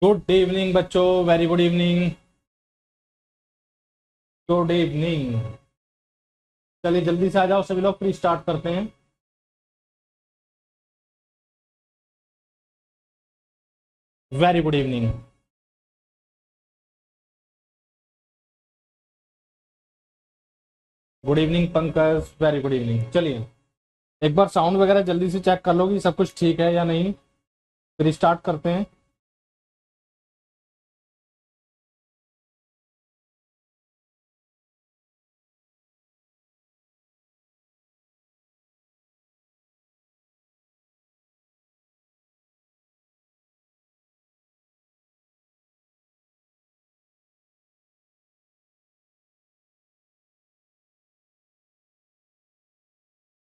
Good evening बच्चों, very good evening. Good evening. चलिए जल्दी से आ जाओ सभी लोग, फिर स्टार्ट करते हैं। Very good evening. Good evening Pankaj, very good evening. चलिए एक बार साउंड वगैरह जल्दी से चेक कर लो कि सब कुछ ठीक है या नहीं, फिर स्टार्ट करते हैं।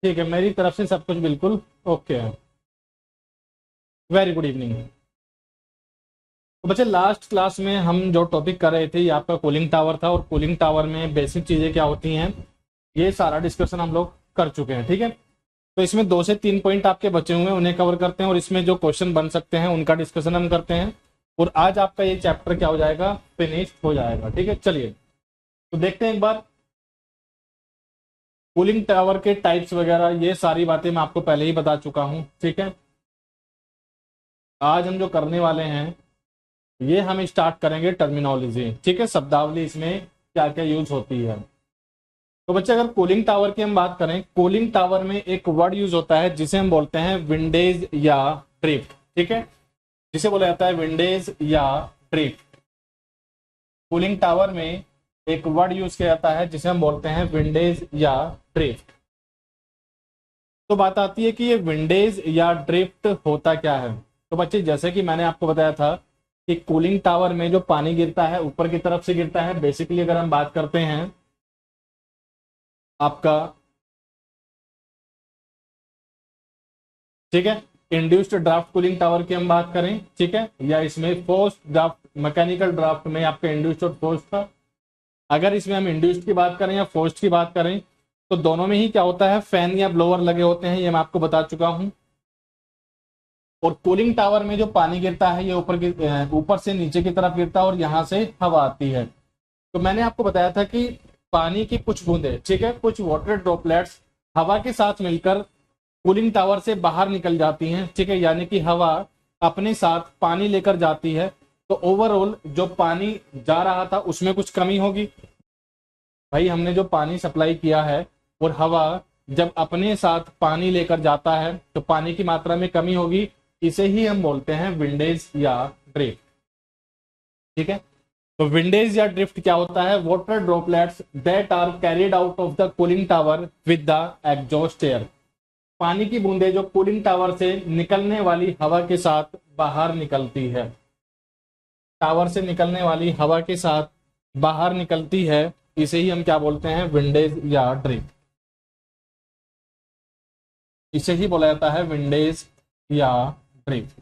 ठीक है, मेरी तरफ से सब कुछ बिल्कुल ओके है। Very good evening. तो बच्चे लास्ट क्लास में हम जो टॉपिक कर रहे थे ये आपका कूलिंग टावर था, और कूलिंग टावर में बेसिक चीजें क्या होती हैं ये सारा डिस्कशन हम लोग कर चुके हैं। ठीक है, तो इसमें 2 से 3 पॉइंट आपके बचे हुए हैं, उन्हें कवर करते हैं, और इसमें जो क्वेश्चन बन सकते हैं उनका डिस्कशन हम करते हैं। और आज आपका ये चैप्टर क्या हो जाएगा, फिनिश हो जाएगा। ठीक है, चलिए तो देखते हैं एक बार कूलिंग टावर के टाइप्स वगैरह, ये सारी बातें मैं आपको पहले ही बता चुका हूं। ठीक है, आज हम जो करने वाले हैं ये हम स्टार्ट करेंगे टर्मिनोलॉजी। ठीक है, शब्दावली इसमें क्या क्या यूज होती है। तो बच्चे अगर कूलिंग टावर की हम बात करें, कूलिंग टावर में एक वर्ड यूज होता है जिसे हम बोलते हैं विंडेज या ड्रिफ्ट। ठीक है, जिसे बोला जाता है विंडेज या ड्रिफ्ट। कूलिंग टावर में एक वर्ड यूज किया जाता है जिसे हम बोलते हैं विंडेज या ड्रिफ्ट। तो बात आती है कि ये विंडेज या ड्रिफ्ट होता क्या है। तो बच्चे जैसे कि मैंने आपको बताया था कि कूलिंग टावर में जो पानी गिरता है ऊपर की तरफ से गिरता है। बेसिकली अगर हम बात करते हैं आपका, ठीक है, इंड्यूस्ड ड्राफ्ट कूलिंग टावर की हम बात करें, ठीक है, या इसमें फोर्स्ड ड्राफ्ट, मैकेनिकल ड्राफ्ट में आपका इंड्यूस्ड और फोर्स्ड था। अगर इसमें हम इंड्यूस्ड की बात करें या फोर्स्ड की बात करें तो दोनों में ही क्या होता है, फैन या ब्लोअर लगे होते हैं, ये मैं आपको बता चुका हूं। और कूलिंग टावर में जो पानी गिरता है ये ऊपर से नीचे की तरफ गिरता है और यहां से हवा आती है। तो मैंने आपको बताया था कि पानी की कुछ बूंदे, ठीक है, कुछ वाटर ड्रॉपलेट्स हवा के साथ मिलकर कूलिंग टावर से बाहर निकल जाती हैं। ठीक है, यानी कि हवा अपने साथ पानी लेकर जाती है, तो ओवरऑल जो पानी जा रहा था उसमें कुछ कमी होगी। भाई हमने जो पानी सप्लाई किया है और हवा जब अपने साथ पानी लेकर जाता है तो पानी की मात्रा में कमी होगी। इसे ही हम बोलते हैं विंडेज या ड्रिफ्ट। ठीक है, तो विंडेज या ड्रिफ्ट क्या होता है, water droplets that are carried out of the cooling tower with the exhaust air. पानी की बूंदें जो कूलिंग टावर से निकलने वाली हवा के साथ बाहर निकलती है, टावर से निकलने वाली हवा के साथ बाहर निकलती है, इसे ही हम क्या बोलते हैं, विंडेज या ड्रिफ्ट। इसे ही बोला जाता है विंडेज या ड्रिफ्ट।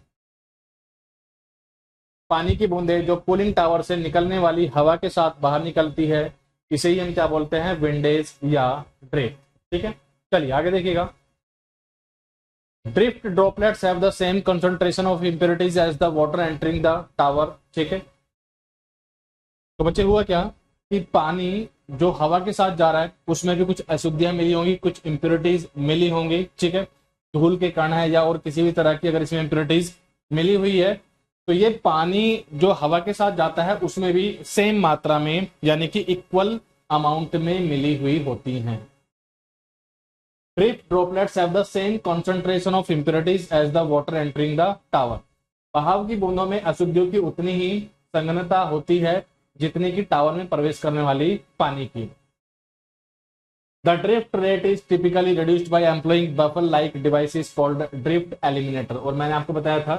पानी की बूंदें जो कूलिंग टावर से निकलने वाली हवा के साथ बाहर निकलती है, इसे ही हम क्या बोलते हैं, विंडेज या ड्रिफ्ट। ठीक है, चलिए आगे देखिएगा। Drift droplets have the same concentration of impurities as the water entering the tower. ठीक है, तो बच्चे हुआ क्या कि पानी जो हवा के साथ जा रहा है उसमें भी कुछ अशुद्धियां मिली होंगी, कुछ इंप्योरिटीज मिली होंगी। ठीक है, धूल के कण है या और किसी भी तरह की अगर इसमें इंप्योरिटीज मिली हुई है, तो ये पानी जो हवा के साथ जाता है उसमें भी सेम मात्रा में यानी कि इक्वल अमाउंट में मिली हुई होती हैं। Drift droplets have the same concentration of impurities as the water entering the tower. बहाव की बूंदों में अशुद्धियों की उतनी ही संघनता होती है जितने की टावर में प्रवेश करने वाली पानी की। The drift rate is typically reduced by employing baffle like devices called drift eliminator. और मैंने आपको बताया था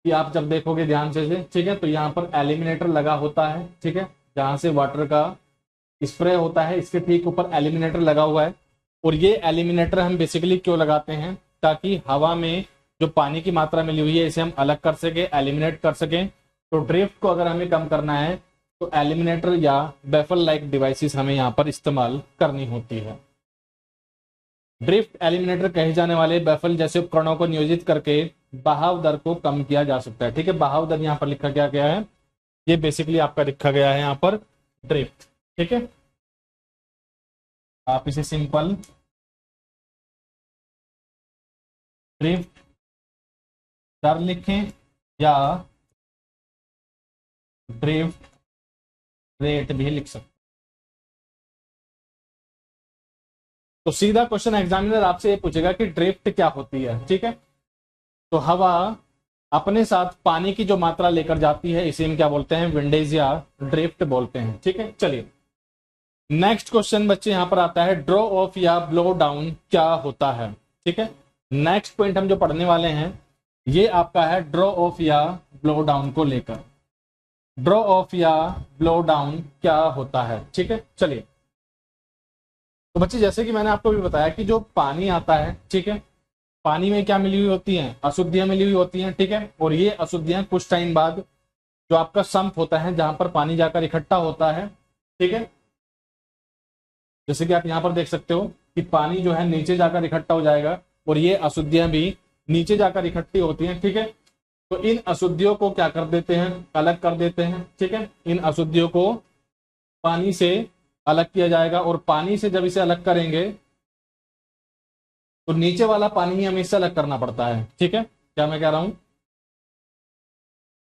कि आप जब देखोगे ध्यान से, ठीक है, तो यहाँ पर एलिमिनेटर लगा होता है। ठीक है, जहां से वाटर का स्प्रे होता है इसके ठीक ऊपर एलिमिनेटर लगा हुआ है। और ये एलिमिनेटर हम बेसिकली क्यों लगाते हैं, ताकि हवा में जो पानी की मात्रा मिली हुई है इसे हम अलग कर सके, एलिमिनेट कर सकें। तो ड्रिफ्ट को अगर हमें कम करना है तो एलिमिनेटर या बेफल लाइक डिवाइसेस हमें यहाँ पर इस्तेमाल करनी होती है। ड्रिफ्ट एलिमिनेटर कहे जाने वाले बेफल जैसे उपकरणों को नियोजित करके बहाव दर को कम किया जा सकता है। ठीक है, बहाव दर यहाँ पर लिखा गया है, ये बेसिकली आपका लिखा गया है यहाँ पर ड्रिफ्ट। ठीक है, आप इसे सिंपल ड्रिफ्ट दर लिखें या ड्रिफ्ट रेट भी लिख सकते। तो सीधा क्वेश्चन एग्जामिनर आपसे ये पूछेगा कि ड्रिफ्ट क्या होती है। ठीक है, तो हवा अपने साथ पानी की जो मात्रा लेकर जाती है इसे हम क्या बोलते हैं, विंडेज या ड्रिफ्ट बोलते हैं। ठीक है, चलिए नेक्स्ट क्वेश्चन बच्चे यहां पर आता है, ड्रॉ ऑफ या ब्लो डाउन क्या होता है। ठीक है, नेक्स्ट पॉइंट हम जो पढ़ने वाले हैं ये आपका है ड्रॉ ऑफ या ब्लो डाउन को लेकर। ड्रॉ ऑफ या ब्लो डाउन क्या होता है। ठीक है, चलिए तो बच्चे जैसे कि मैंने आपको भी बताया कि जो पानी आता है, ठीक है, पानी में क्या मिली हुई होती हैं, अशुद्धियां मिली हुई होती हैं। ठीक है, और ये अशुद्धियां कुछ टाइम बाद जो आपका संप होता है जहां पर पानी जाकर इकट्ठा होता है, ठीक है, जैसे कि आप यहां पर देख सकते हो कि पानी जो है नीचे जाकर इकट्ठा हो जाएगा और ये अशुद्धियां भी नीचे जाकर इकट्ठी होती हैं। ठीक है, तो इन अशुद्धियों को क्या कर देते हैं, अलग कर देते हैं। ठीक है, इन अशुद्धियों को पानी से अलग किया जाएगा और पानी से जब इसे अलग करेंगे तो नीचे वाला पानी ही हमें इससे अलग करना पड़ता है। ठीक है, क्या मैं कह रहा हूं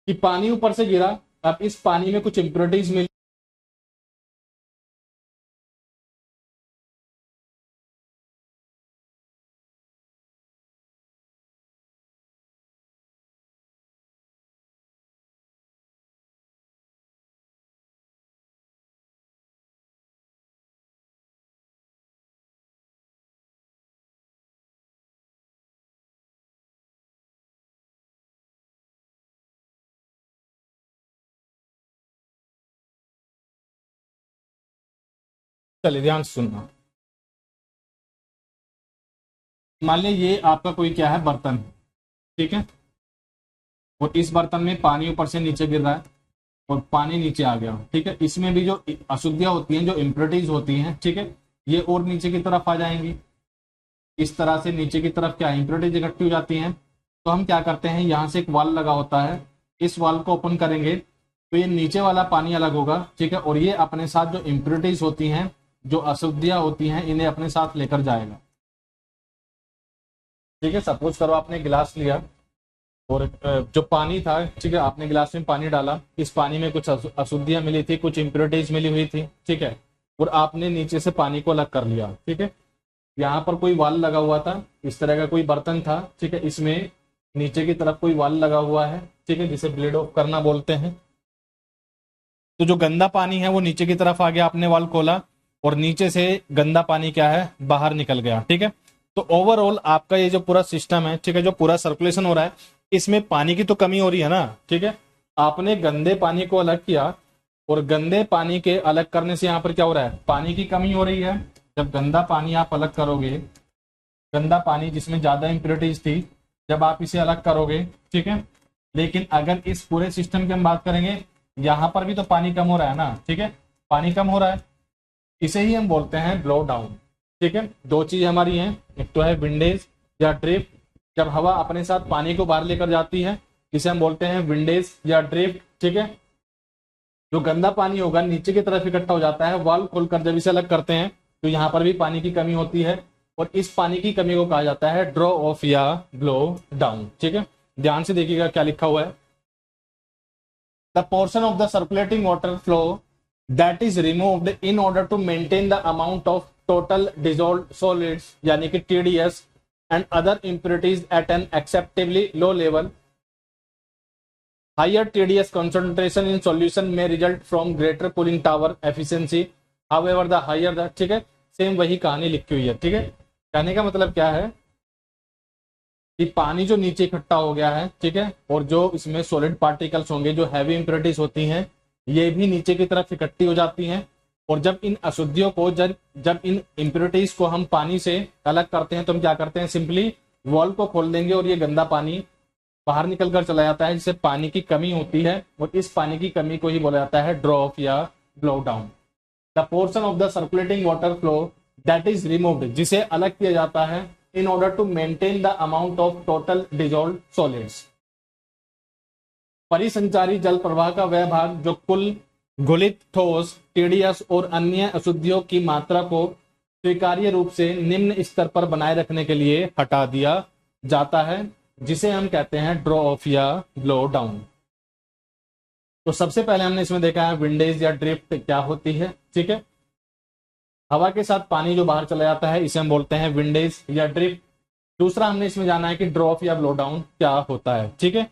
कि पानी ऊपर से गिरा, अब इस पानी में कुछ इंप्योरिटीज मिली, चलिए ध्यान से सुनना। मान लीजिए ये आपका कोई क्या है, बर्तन है। ठीक है, और इस बर्तन में पानी ऊपर से नीचे गिर रहा है और पानी नीचे आ गया। ठीक है, इसमें भी जो अशुद्धियां होती हैं, जो इम्प्योरिटीज होती हैं, ठीक है, ये और नीचे की तरफ आ जाएंगी। इस तरह से नीचे की तरफ क्या इम्प्योरिटीज इकट्ठी हो जाती हैं। तो हम क्या करते हैं, यहाँ से एक वाल लगा होता है, इस वाल को ओपन करेंगे तो ये नीचे वाला पानी अलग होगा। ठीक है, और ये अपने साथ जो इम्प्योरिटीज होती हैं, जो अशुद्धियां होती हैं, इन्हें अपने साथ लेकर जाएगा। ठीक है, सपोज करो आपने गिलास लिया और जो पानी था, ठीक है, आपने गिलास में पानी डाला, इस पानी में कुछ अशुद्धियां मिली थी, कुछ इम्प्योरिटीज मिली हुई थी। ठीक है, और आपने नीचे से पानी को अलग कर लिया। ठीक है, यहाँ पर कोई वाल लगा हुआ था, इस तरह का कोई बर्तन था। ठीक है, इसमें नीचे की तरफ कोई वाल लगा हुआ है, ठीक है, जिसे ब्लेड ऑफ करना बोलते हैं। तो जो गंदा पानी है वो नीचे की तरफ आ गया, आपने वाल खोला और नीचे से गंदा पानी क्या है, बाहर निकल गया। ठीक है, तो ओवरऑल आपका ये जो पूरा सिस्टम है, ठीक है, जो पूरा सर्कुलेशन हो रहा है, इसमें पानी की तो कमी हो रही है ना। ठीक है, आपने गंदे पानी को अलग किया और गंदे पानी के अलग करने से यहाँ पर क्या हो रहा है, पानी की कमी हो रही है। जब गंदा पानी आप अलग करोगे, गंदा पानी जिसमें ज्यादा इंप्योरिटीज थी, जब आप इसे अलग करोगे, ठीक है, लेकिन अगर इस पूरे सिस्टम की हम बात करेंगे, यहाँ पर भी तो पानी कम हो रहा है ना। ठीक है, पानी कम हो रहा है, इसे ही हम बोलते हैं ब्लो डाउन। ठीक है, दो चीज हमारी हैं, एक तो है विंडेज या ड्रिफ्ट, जब हवा अपने साथ पानी को बाहर लेकर जाती है इसे हम बोलते हैं विंडेज या ड्रिफ्ट। ठीक है, जो गंदा पानी होगा नीचे की तरफ इकट्ठा हो जाता है, वाल्व खोलकर जब इसे अलग करते हैं तो यहाँ पर भी पानी की कमी होती है और इस पानी की कमी को कहा जाता है ड्रॉ ऑफ या ब्लो डाउन। ठीक है, ध्यान से देखिएगा क्या लिखा हुआ है, the portion of the circulating water flow that is removed in order to maintain the amount of total dissolved solids यानी कि TDS and other impurities at an acceptably low level. Higher TDS concentration in solution may result from greater cooling tower efficiency. However, the higher the, ठीक है, same वही कहानी लिखी हुई है। ठीक है, कहने का मतलब क्या है कि पानी जो नीचे इकट्ठा हो गया है, ठीक है, और जो इसमें सॉलिड पार्टिकल्स होंगे, जो हैवी इंप्योरिटीज होती हैं, ये भी नीचे की तरफ इकट्ठी हो जाती हैं। और जब इन अशुद्धियों को, जब इन इंप्योरिटीज को हम पानी से अलग करते हैं तो हम क्या करते हैं, सिंपली वॉल को खोल देंगे और ये गंदा पानी बाहर निकल कर चला जाता है, जिससे पानी की कमी होती है और इस पानी की कमी को ही बोला जाता है ड्रॉ ऑफ या blow down. The portion of the circulating water flow that is removed, जिसे अलग किया जाता है, in order to maintain the amount of total dissolved solids. परिसंचारी जल प्रवाह का वह भाग जो कुल घुलित ठोस, TDS और अन्य अशुद्धियों की मात्रा को स्वीकार्य रूप से निम्न स्तर पर बनाए रखने के लिए हटा दिया जाता है, जिसे हम कहते हैं ड्रॉ ऑफ या ब्लो डाउन। तो सबसे पहले हमने इसमें देखा है विंडेज या ड्रिफ्ट क्या होती है, ठीक है। हवा के साथ पानी जो बाहर चला जाता है इसे हम बोलते हैं विंडेज या ड्रिफ्ट। दूसरा हमने इसमें जाना है कि ड्रॉ ऑफ या ब्लो डाउन क्या होता है, ठीक है।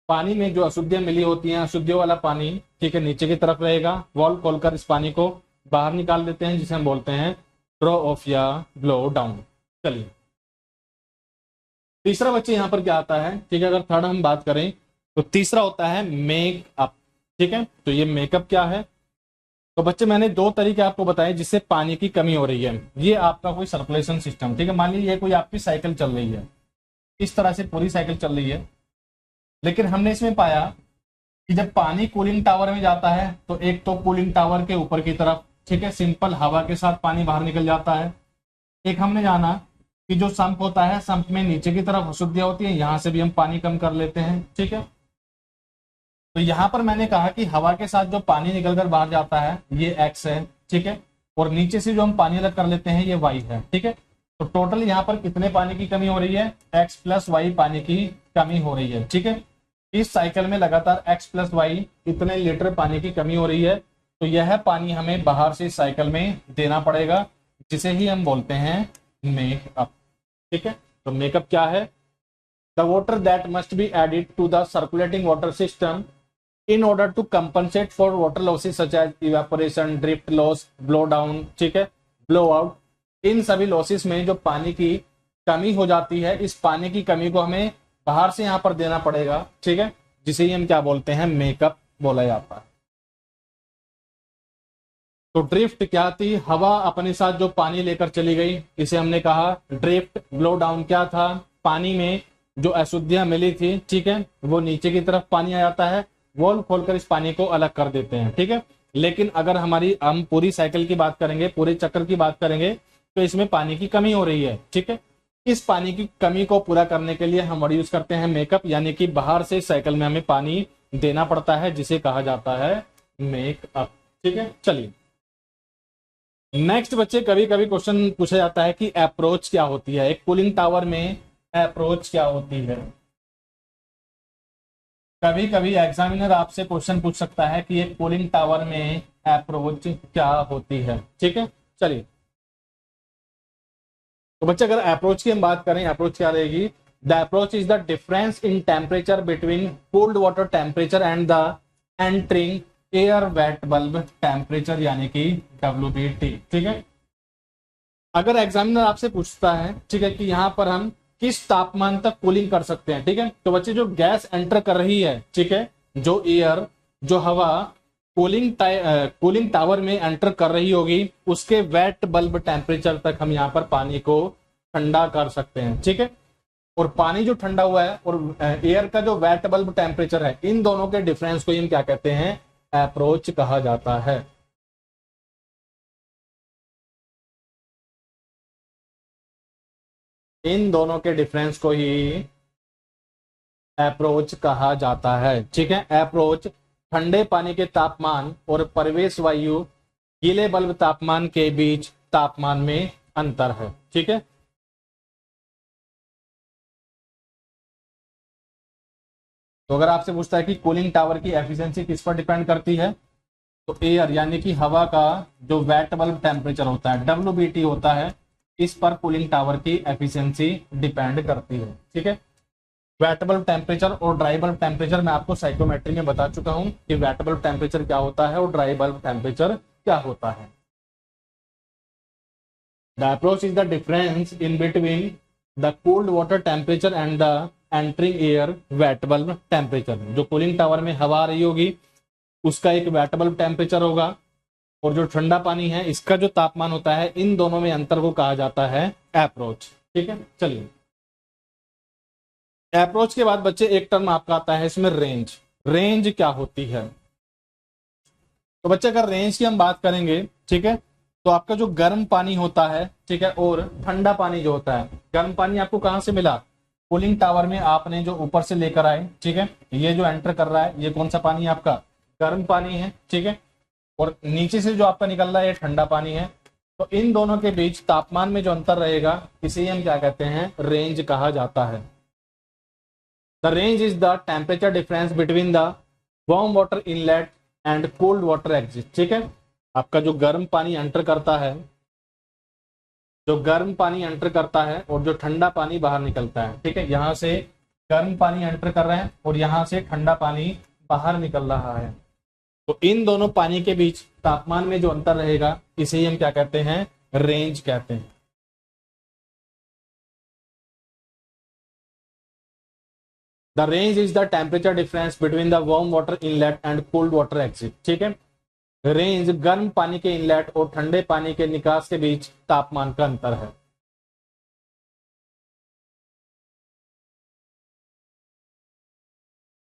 पानी में जो अशुद्धियां मिली होती हैं, अशुद्धियों वाला पानी, ठीक है, नीचे की तरफ रहेगा। वॉल्व खोलकर इस पानी को बाहर निकाल देते हैं, जिसे हम बोलते हैं ड्रॉ ऑफ या ब्लो डाउन। चलिए तीसरा बच्चे यहाँ पर क्या आता है, ठीक है। अगर थर्ड हम बात करें तो तीसरा होता है मेक अप, ठीक है। तो ये मेकअप क्या है, तो बच्चे मैंने दो तरीके आपको बताए जिससे पानी की कमी हो रही है। ये आपका कोई सर्कुलेशन सिस्टम, ठीक है, मान लीजिए ये कोई आपकी साइकिल चल रही है, इस तरह से पूरी साइकिल चल रही है। लेकिन हमने इसमें पाया कि जब पानी कूलिंग टावर में जाता है तो एक तो कूलिंग टावर के ऊपर की तरफ, ठीक है, सिंपल हवा के साथ पानी बाहर निकल जाता है। एक हमने जाना कि जो संप होता है, संप में नीचे की तरफ अशुद्धियां होती है, यहां से भी हम पानी कम कर लेते हैं, ठीक है। तो यहां पर मैंने कहा कि हवा के साथ जो पानी निकलकर बाहर जाता है ये x है, ठीक है, और नीचे से जो हम पानी अलग कर लेते हैं ये y है, ठीक है। तो टोटल यहाँ पर कितने पानी की कमी हो रही है, x प्लस y पानी की कमी हो रही है, ठीक है। इस साइकिल में लगातार x प्लस y इतने लीटर पानी की कमी हो रही है, तो यह पानी हमें बाहर से साइकिल में देना पड़ेगा, जिसे ही हम बोलते हैं मेकअप, ठीक है। तो मेकअप क्या है, the water that must be added to the circulating water system in order to compensate for water losses such as evaporation, drift loss, blow down, ठीक है, blow out। इन सभी लॉसेस में जो पानी की कमी हो जाती है, इस पानी की कमी को हमें बाहर से यहां पर देना पड़ेगा, ठीक है, जिसे ही हम क्या बोलते हैं, मेकअप बोला जाता है। तो ड्रिफ्ट क्या थी, हवा अपने साथ जो पानी लेकर चली गई, इसे हमने कहा ड्रिफ्ट। ब्लो डाउन क्या था, पानी में जो अशुद्धियां मिली थी, ठीक है, वो नीचे की तरफ पानी आ जाता है, वॉल्व खोलकर इस पानी को अलग कर देते हैं, ठीक है। लेकिन अगर हम पूरी साइकिल की बात करेंगे, पूरे चक्कर की बात करेंगे, तो इसमें पानी की कमी हो रही है, ठीक है। इस पानी की कमी को पूरा करने के लिए हम वर्ड यूज करते हैं मेकअप, यानी कि बाहर से साइकिल में हमें पानी देना पड़ता है, जिसे कहा जाता है मेकअप, ठीक है। चलिए नेक्स्ट बच्चे, कभी कभी क्वेश्चन पूछा जाता है कि अप्रोच क्या होती है, एक कूलिंग टावर में अप्रोच क्या होती है। कभी कभी एग्जामिनर आपसे क्वेश्चन पूछ सकता है कि एक कूलिंग टावर में अप्रोच क्या होती है, ठीक है। चलिए तो बच्चे अगर अप्रोच की हम बात करें, अप्रोच क्या रहेगी, the approach is the difference in temperature between cold water temperature and the entering air wait bulb temperature, यानी कि WBT, ठीक है। अगर एग्जामिनर आपसे पूछता है, ठीक है, कि यहां पर हम किस तापमान तक कूलिंग कर सकते हैं, ठीक है, तो बच्चे जो गैस एंटर कर रही है, ठीक है, जो एयर, जो हवा कूलिंग टावर में एंटर कर रही होगी, उसके वेट बल्ब टेम्परेचर तक हम यहाँ पर पानी को ठंडा कर सकते हैं, ठीक है। और पानी जो ठंडा हुआ है और एयर का जो वेट बल्ब टेम्परेचर है, इन दोनों के डिफरेंस को हम क्या कहते हैं, अप्रोच कहा जाता है। इन दोनों के डिफरेंस को ही अप्रोच कहा जाता है, ठीक है। अप्रोच ठंडे पानी के तापमान और प्रवेश वायु गीले बल्ब तापमान के बीच तापमान में अंतर है, ठीक है। तो अगर आपसे पूछता है कि कूलिंग टावर की एफिशिएंसी किस पर डिपेंड करती है, तो एयर यानी कि हवा का जो वेट बल्ब टेम्परेचर होता है, WBT होता है, इस पर कूलिंग टावर की एफिशिएंसी डिपेंड करती है, ठीक है। वेट बल्ब टेम्परेचर और ड्राई बल्ब टेम्परेचर मैं आपको साइकोमेट्री में बता चुका हूं कि वेट बल्ब टेम्परेचर क्या होता है और ड्राई बल्ब टेम्परेचर क्या होता है। The approach is the difference in between the cold water temperature and the entering air wait bulb temperature. जो कूलिंग टावर में हवा आ रही होगी उसका एक वेट बल्ब टेम्परेचर होगा, और जो ठंडा पानी है इसका जो तापमान होता है, इन दोनों में अंतर को कहा जाता है अप्रोच, ठीक है। चलिए अप्रोच के बाद बच्चे एक टर्म आपका आता है इसमें रेंज। रेंज क्या होती है, तो बच्चे अगर रेंज की हम बात करेंगे, ठीक है, तो आपका जो गर्म पानी होता है, ठीक है, और ठंडा पानी जो होता है, गर्म पानी आपको कहाँ से मिला, कूलिंग टावर में आपने जो ऊपर से लेकर आए, ठीक है, ये जो एंटर कर रहा है ये कौन सा पानी है, आपका गर्म पानी है, ठीक है, और नीचे से जो आपका निकल रहा है ये ठंडा पानी है। तो इन दोनों के बीच तापमान में जो अंतर रहेगा इसे हम क्या कहते हैं, रेंज कहा जाता है। The range is the temperature difference between the warm water inlet and cold water exit, ठीक है, आपका जो गर्म पानी एंटर करता है, जो गर्म पानी एंटर करता है और जो ठंडा पानी बाहर निकलता है, ठीक है, यहाँ से गर्म पानी एंटर कर रहे हैं और यहाँ से ठंडा पानी बाहर निकल रहा है। तो इन दोनों पानी के बीच तापमान में जो अंतर रहेगा इसे ही हम क्या कहते हैं, रेंज कहते हैं। The range is the temperature difference between the warm water inlet and cold water exit, ठीक है, रेंज गर्म पानी के इनलेट और ठंडे पानी के निकास के बीच तापमान का अंतर है।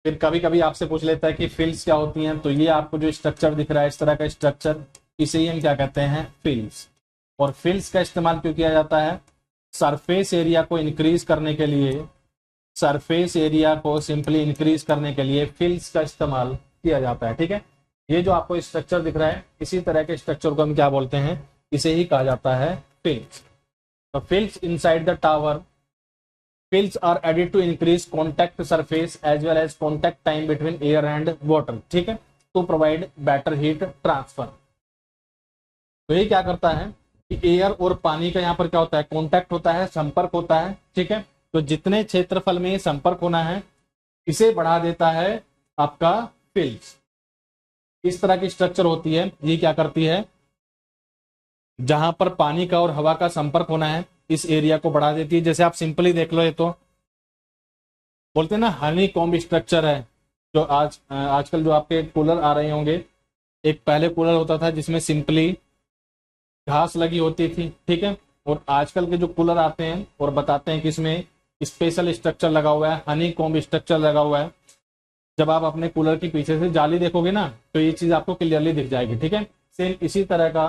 फिर कभी कभी आपसे पूछ लेता है कि फिल्स क्या होती हैं, तो ये आपको जो स्ट्रक्चर दिख रहा है इस तरह का स्ट्रक्चर, इसे ही हम क्या कहते हैं, फिल्स। और फिल्स का इस्तेमाल क्यों किया जाता है, सरफेस एरिया को इंक्रीज करने के लिए, सरफेस एरिया को सिंपली इंक्रीज करने के लिए फिल्स का इस्तेमाल किया जाता है, ठीक है। ये जो आपको स्ट्रक्चर दिख रहा है इसी तरह के स्ट्रक्चर को हम क्या बोलते हैं, इसे ही कहा जाता है फिल्स। तो fills inside the tower, fills are added to increase contact surface as well as contact time between air and water, ठीक है, to provide better heat transfer. तो ये क्या करता है कि एयर और पानी का यहाँ पर क्या होता है, कॉन्टैक्ट होता है, संपर्क होता है, ठीक है। तो जितने क्षेत्रफल में संपर्क होना है इसे बढ़ा देता है आपका फिल्स। इस तरह की स्ट्रक्चर होती है, ये क्या करती है, जहां पर पानी का और हवा का संपर्क होना है इस एरिया को बढ़ा देती है। जैसे आप सिंपली देख लो, ये तो बोलते हैं ना हनी कॉम्ब स्ट्रक्चर है, जो आजकल जो आपके कूलर आ रहे होंगे, एक पहले कूलर होता था जिसमें सिंपली घास लगी होती थी, ठीक है, और आजकल के जो कूलर आते हैं और बताते हैं कि इसमें स्पेशल स्ट्रक्चर लगा हुआ है, हनी कॉम्ब स्ट्रक्चर लगा हुआ है। जब आप अपने कूलर के पीछे से जाली देखोगे ना तो ये चीज आपको क्लियरली दिख जाएगी, ठीक है। सेम इसी तरह का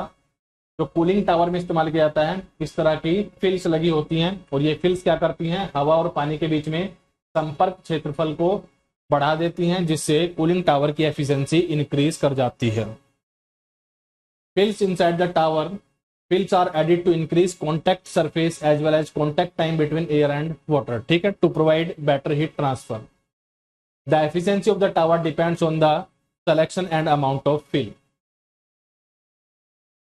जो कूलिंग टावर में इस्तेमाल किया जाता है, इस तरह की फिल्स लगी होती हैं और ये फिल्स क्या करती हैं, हवा और पानी के बीच में संपर्क क्षेत्रफल को बढ़ा देती हैं, जिससे कूलिंग टावर की एफिशिएंसी इंक्रीज कर जाती है। Fills inside the tower, fills are added to increase contact surface as well as contact time between air and water, ठीक है, to provide better heat transfer. The efficiency of the tower depends on the selection and amount of fill.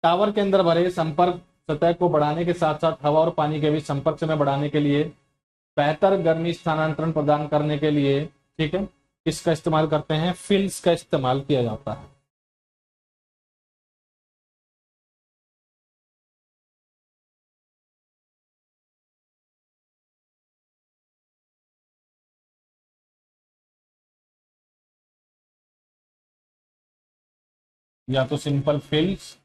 Tower के अंदर भरे संपर्क सतह को बढ़ाने के साथ साथ हवा और पानी के बीच संपर्क समय बढ़ाने के लिए, बेहतर गर्मी स्थानांतरण प्रदान करने के लिए, ठीक है, इसका इस्तेमाल करते हैं, फिल्स का इस्तेमाल किया जाता है। या तो सिंपल फिल्स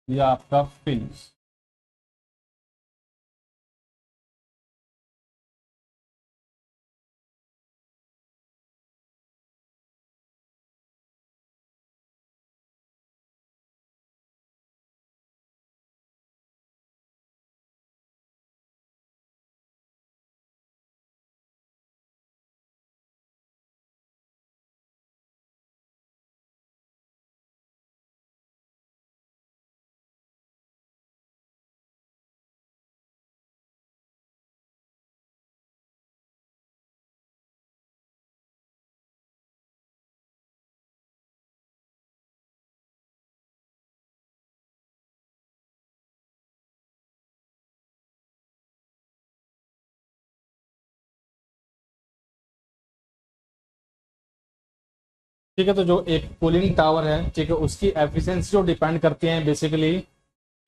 या आपका फिल्स। ठीक है, तो जो एक कूलिंग टावर है, ठीक है, उसकी एफिशिएंसी जो डिपेंड करती है बेसिकली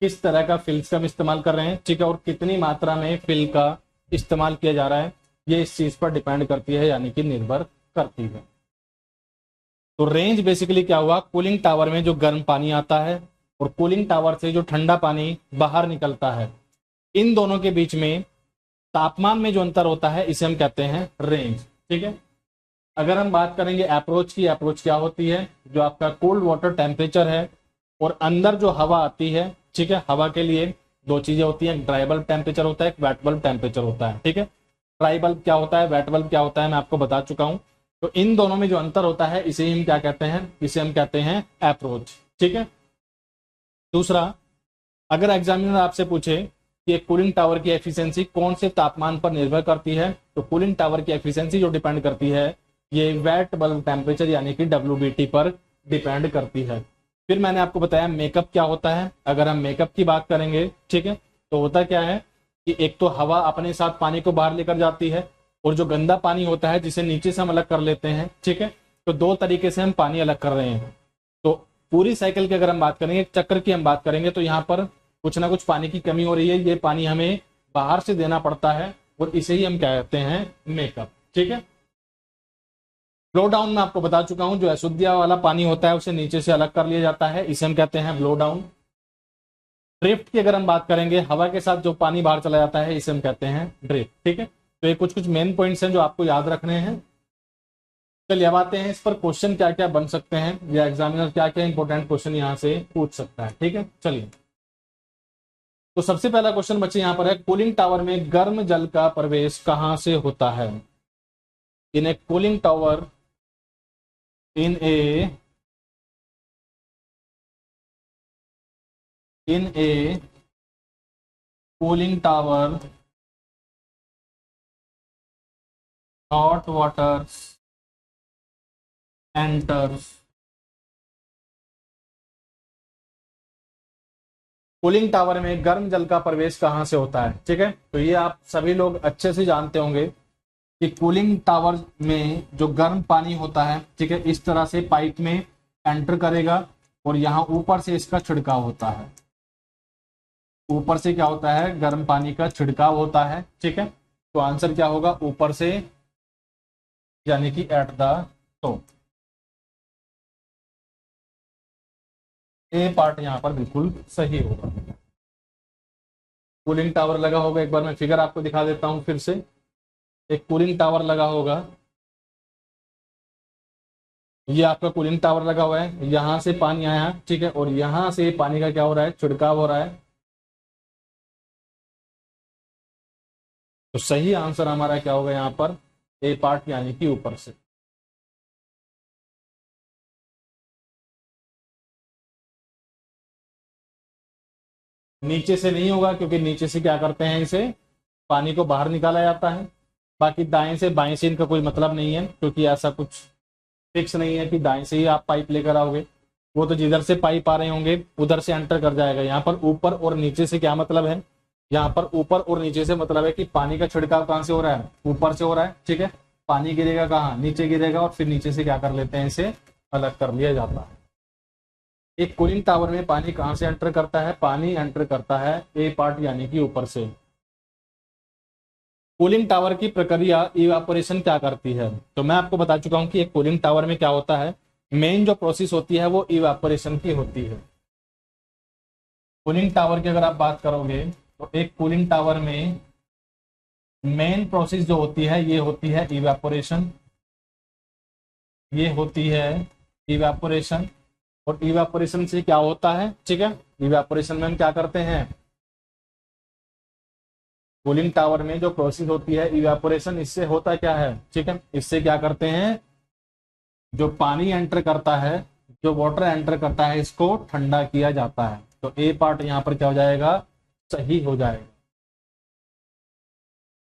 किस तरह का फिल्स का हम इस्तेमाल कर रहे हैं, ठीक है, और कितनी मात्रा में फिल का इस्तेमाल किया जा रहा है, ये इस चीज पर डिपेंड करती है, यानी कि निर्भर करती है। तो रेंज बेसिकली क्या हुआ, कूलिंग टावर में जो गर्म पानी आता है और कूलिंग टावर से जो ठंडा पानी बाहर निकलता है, इन दोनों के बीच में तापमान में जो अंतर होता है इसे हम कहते हैं रेंज, ठीक है। अगर हम बात करेंगे अप्रोच की, अप्रोच क्या होती है, जो आपका कोल्ड वाटर टेम्परेचर है और अंदर जो हवा आती है, ठीक है, हवा के लिए दो चीजें होती हैं, ड्राई बल्ब टेम्परेचर होता है, एक वेट बल्ब टेम्परेचर होता है, ठीक है। ड्राई बल्ब क्या होता है, वेट बल्ब क्या होता है, मैं आपको बता चुका हूं। तो इन दोनों में जो अंतर होता है इसे हम क्या कहते हैं, इसे हम कहते हैं अप्रोच, ठीक है। दूसरा, अगर एग्जामिनर आपसे पूछे कि एक कूलिंग टावर की एफिशिएंसी कौन से तापमान पर निर्भर करती है, तो कूलिंग टावर की एफिशिएंसी जो डिपेंड करती है ये वेट बल्ब टेम्परेचर यानी कि WBT पर डिपेंड करती है। फिर मैंने आपको बताया मेकअप क्या होता है। अगर हम मेकअप की बात करेंगे, ठीक है, तो होता क्या है कि एक तो हवा अपने साथ पानी को बाहर लेकर जाती है, और जो गंदा पानी होता है जिसे नीचे से हम अलग कर लेते हैं, ठीक है। तो दो तरीके से हम पानी अलग कर रहे हैं। तो पूरी साइकिल की अगर हम बात करेंगे, चक्र की हम बात करेंगे, तो यहाँ पर कुछ ना कुछ पानी की कमी हो रही है, ये पानी हमें बाहर से देना पड़ता है, और इसे ही हम कहते हैं मेकअप, ठीक है। ब्लो डाउन में आपको बता चुका हूं, जो अशुद्धियां वाला पानी होता है उसे नीचे से अलग कर लिया जाता है, इसे हम कहते हैं ब्लो डाउन। ड्रिफ्ट की अगर हम बात करेंगे, हवा के साथ जो पानी बाहर चला जाता है इसे हम कहते हैं ड्रिफ्ट, ठीक है। तो ये कुछ कुछ मेन पॉइंट्स हैं जो आपको याद रखने हैं। चलिए अब आते हैं इस पर क्वेश्चन क्या क्या बन सकते हैं, या एग्जामिनर क्या क्या इंपॉर्टेंट क्वेश्चन यहाँ से पूछ सकता है, ठीक है। चलिए, तो सबसे पहला क्वेश्चन बच्चे यहाँ पर है, कूलिंग टावर में गर्म जल का प्रवेश कहाँ से होता है। In a cooling tower, in a cooling tower, hot water enters। Cooling tower में गर्म जल का प्रवेश कहाँ से होता है, ठीक है। तो ये आप सभी लोग अच्छे से जानते होंगे कि कूलिंग टावर में जो गर्म पानी होता है, ठीक है, इस तरह से पाइप में एंटर करेगा, और यहाँ ऊपर से इसका छिड़काव होता है। ऊपर से क्या होता है, गर्म पानी का छिड़काव होता है, ठीक है। तो आंसर क्या होगा, ऊपर से, यानी कि at the top. A part यहां पर बिल्कुल सही होगा। कूलिंग टावर लगा होगा, एक बार मैं फिगर आपको दिखा देता हूं फिर से। एक कूलिंग टावर लगा होगा, ये आपका कूलिंग टावर लगा हुआ है, यहां से पानी आया, ठीक है, और यहां से पानी का क्या हो रहा है, छिड़काव हो रहा है। तो सही आंसर हमारा क्या होगा यहाँ पर, ए पार्ट यानी कि ऊपर से। नीचे से नहीं होगा, क्योंकि नीचे से क्या करते हैं, इसे पानी को बाहर निकाला जाता है। बाकी दाएं से बाएं से इनका कोई मतलब नहीं है, क्योंकि ऐसा कुछ फिक्स नहीं है कि दाएं से ही आप पाइप लेकर आओगे। वो तो जिधर से पाइप आ रहे होंगे उधर से एंटर कर जाएगा। यहाँ पर ऊपर और नीचे से क्या मतलब है, यहाँ पर ऊपर और नीचे से मतलब है कि पानी का छिड़काव कहाँ से हो रहा है, ऊपर से हो रहा है, ठीक है। पानी गिरेगा कहाँ, नीचे गिरेगा, और फिर नीचे से क्या कर लेते हैं, इसे अलग कर लिया जाता है। एक कूलिंग टावर में पानी कहां से एंटर करता है, पानी एंटर करता है ए पार्ट यानी कि ऊपर से। कूलिंग टावर की प्रक्रिया इवापोरेशन क्या करती है, तो मैं आपको बता चुका हूं कि एक कूलिंग टावर में क्या होता है, मेन जो प्रोसेस होती है वो इवापोरेशन की होती है। कूलिंग टावर की अगर आप बात करोगे, तो एक कूलिंग टावर में मेन प्रोसेस जो होती है ये होती है इवापोरेशन, ये होती है इवापोरेशन। और इवापोरेशन से क्या होता है, ठीक है, इवापोरेशन में हम क्या करते हैं, कूलिंग टावर में जो प्रोसेस होती है इवापोरेशन, इससे होता क्या है, ठीक है, इससे क्या करते हैं, जो पानी एंटर करता है, जो वाटर एंटर करता है, इसको ठंडा किया जाता है। तो ए पार्ट यहां पर क्या हो जाएगा, सही हो जाएगा।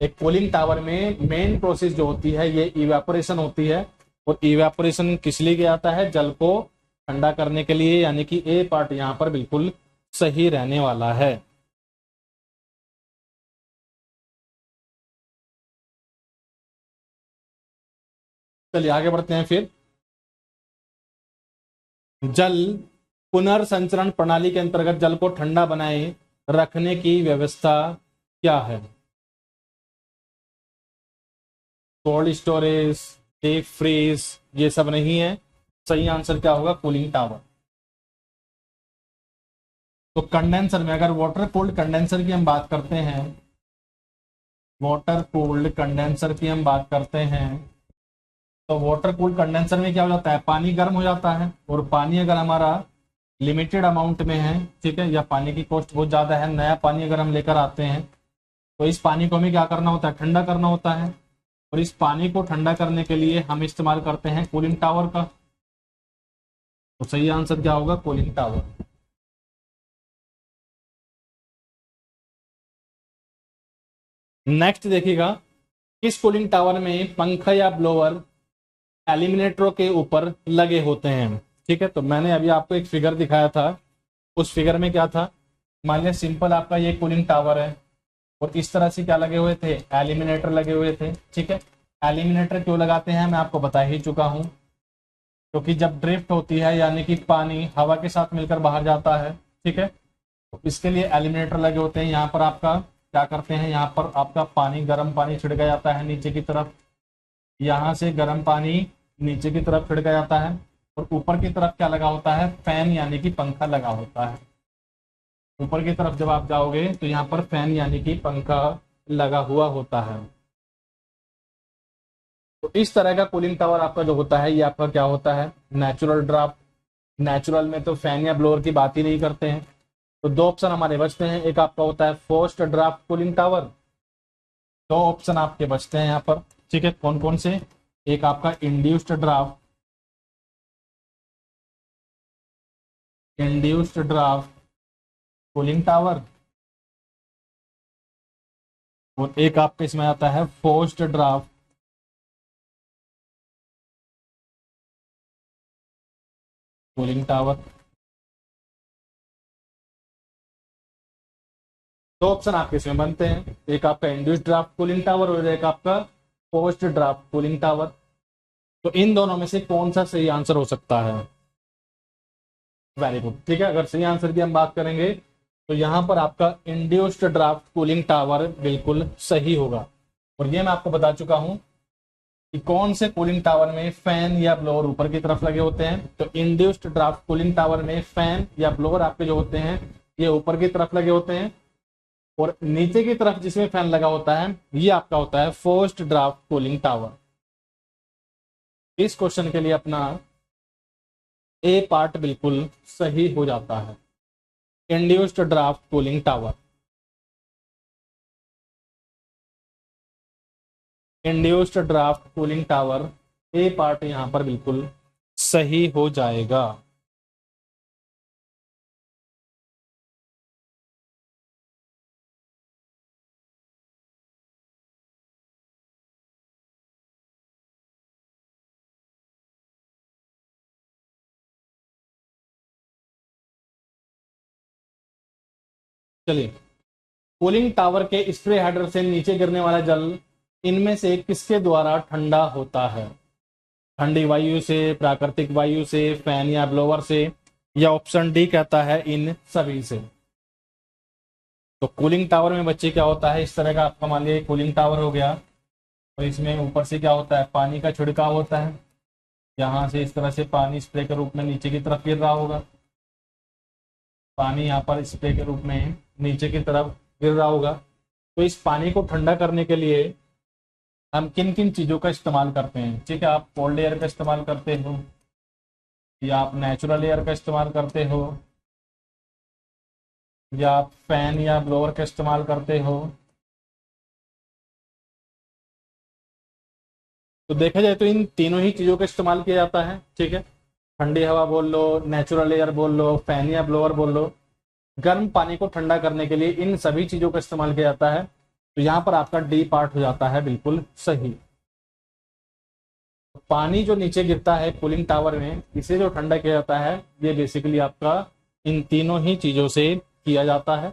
एक कूलिंग टावर में मेन प्रोसेस जो होती है ये इवापोरेशन होती है, और इवापोरेशन किस लिए किया जाता है, जल को ठंडा करने के लिए, यानी कि ए पार्ट यहां पर बिल्कुल सही रहने वाला है। चलिए आगे बढ़ते हैं फिर। जल पुनर्संचरण प्रणाली के अंतर्गत जल को ठंडा बनाए रखने की व्यवस्था क्या है, कोल्ड स्टोरेज, डीप फ्रीज, ये सब नहीं है। सही आंसर क्या होगा, कूलिंग टावर। तो कंडेंसर में अगर वाटर कूल्ड कंडेंसर की हम बात करते हैं, वाटर कूल्ड कंडेंसर की हम बात करते हैं, तो वाटर कूल्ड कंडेंसर में क्या हो जाता है, पानी गर्म हो जाता है, और पानी अगर हमारा लिमिटेड अमाउंट में है, ठीक है, या पानी की कॉस्ट बहुत ज़्यादा है, नया पानी अगर हम लेकर आते हैं तो इस पानी को हमें क्या करना होता है, ठंडा करना होता है। और इस पानी को ठंडा करने के लिए हम इस्तेमाल करते हैं कूलिंग टावर का। तो सही आंसर क्या होगा, कूलिंग टावर। नेक्स्ट देखिएगा, किस कूलिंग टावर में पंखा या ब्लोअर एलिमिनेटरों के ऊपर लगे होते हैं। ठीक है, तो मैंने अभी आपको एक फिगर दिखाया था, उस फिगर में क्या था, मान लिया सिंपल आपका ये कूलिंग टावर है और इस तरह से क्या लगे हुए थे, एलिमिनेटर लगे हुए थे। ठीक है, एलिमिनेटर क्यों लगाते हैं मैं आपको बता ही चुका हूं, क्योंकि जब ड्रिफ्ट होती है यानी कि पानी हवा के साथ मिलकर बाहर जाता है, ठीक है, तो इसके लिए एलिमिनेटर लगे होते हैं। यहाँ पर आपका क्या करते हैं, यहाँ पर आपका पानी, गर्म पानी छिड़का जाता है नीचे की तरफ, यहाँ से गर्म पानी नीचे की तरफ छिड़का जाता है और ऊपर की तरफ क्या लगा होता है, फैन यानी कि पंखा लगा होता है। ऊपर की तरफ जब आप जाओगे तो यहाँ पर फैन यानी कि पंखा लगा हुआ होता है। तो इस तरह का कूलिंग टावर आपका जो होता है ये आपका क्या होता है, नेचुरल ड्राफ्ट। नेचुरल में तो फैन या ब्लोअर की बात ही नहीं करते हैं। तो दो ऑप्शन हमारे बचते हैं, एक आपका होता है फोर्स्ड ड्राफ्ट कूलिंग टावर। दो ऑप्शन आपके बचते हैं यहाँ पर, ठीक है, कौन कौन से, एक आपका induced draft, induced draft cooling tower, और एक आपका इसमें आता है फोर्स्ड ड्राफ्ट कूलिंग टावर। दो ऑप्शन आपके इसमें बनते हैं, एक आपका इंड्यूस्ड ड्राफ्ट कूलिंग टावर और एक आपका फोर्स्ड ड्राफ्ट कूलिंग टावर। तो इन दोनों में से कौन सा सही आंसर हो सकता है, वेरी गुड। ठीक है, अगर सही आंसर की हम बात करेंगे तो यहाँ पर आपका इंड्यूस्ड ड्राफ्ट कूलिंग टावर बिल्कुल सही होगा। और ये मैं आपको बता चुका हूं कि कौन से कूलिंग टावर में फैन या ब्लोअर ऊपर की तरफ लगे होते हैं। तो इंड्यूस्ड ड्राफ्ट कूलिंग टावर में फैन या ब्लोअर आपके जो होते हैं ये ऊपर की तरफ लगे होते हैं, और नीचे की तरफ जिसमें फैन लगा होता है ये आपका होता है फोर्स्ड ड्राफ्ट कूलिंग टावर। इस क्वेश्चन के लिए अपना ए पार्ट बिल्कुल सही हो जाता है, induced draft cooling tower. Induced draft cooling tower, A part यहां पर बिल्कुल सही हो जाएगा। चलिए, कूलिंग टावर के स्प्रे हेडर से नीचे गिरने वाला जल इनमें से किसके द्वारा ठंडा होता है, ठंडी वायु से, प्राकृतिक वायु से, फैन या ब्लोअर से, या ऑप्शन डी कहता है इन सभी से। तो कूलिंग टावर में बच्चे क्या होता है, इस तरह का आपका मान लीजिए कूलिंग टावर हो गया और इसमें ऊपर से क्या होता है, पानी का छिड़काव होता है। यहाँ से इस तरह से पानी स्प्रे के रूप में नीचे की तरफ गिर रहा होगा, पानी यहाँ पर स्प्रे के रूप में नीचे की तरफ गिर रहा होगा। तो इस पानी को ठंडा करने के लिए हम किन किन चीज़ों का इस्तेमाल करते हैं, ठीक है, आप कोल्ड एयर का इस्तेमाल करते हो या आप नेचुरल एयर का इस्तेमाल करते हो या आप फैन या ब्लोअर का इस्तेमाल करते हो। तो देखा जाए तो इन तीनों ही चीज़ों का इस्तेमाल किया जाता है, ठीक है, ठंडी हवा बोल लो, नेचुरल एयर बोल लो, फैन या ब्लोअर बोल लो, गर्म पानी को ठंडा करने के लिए इन सभी चीज़ों का इस्तेमाल किया जाता है। तो यहाँ पर आपका डी पार्ट हो जाता है बिल्कुल सही। पानी जो नीचे गिरता है कूलिंग टावर में, इसे जो ठंडा किया जाता है ये बेसिकली आपका इन तीनों ही चीज़ों से किया जाता है।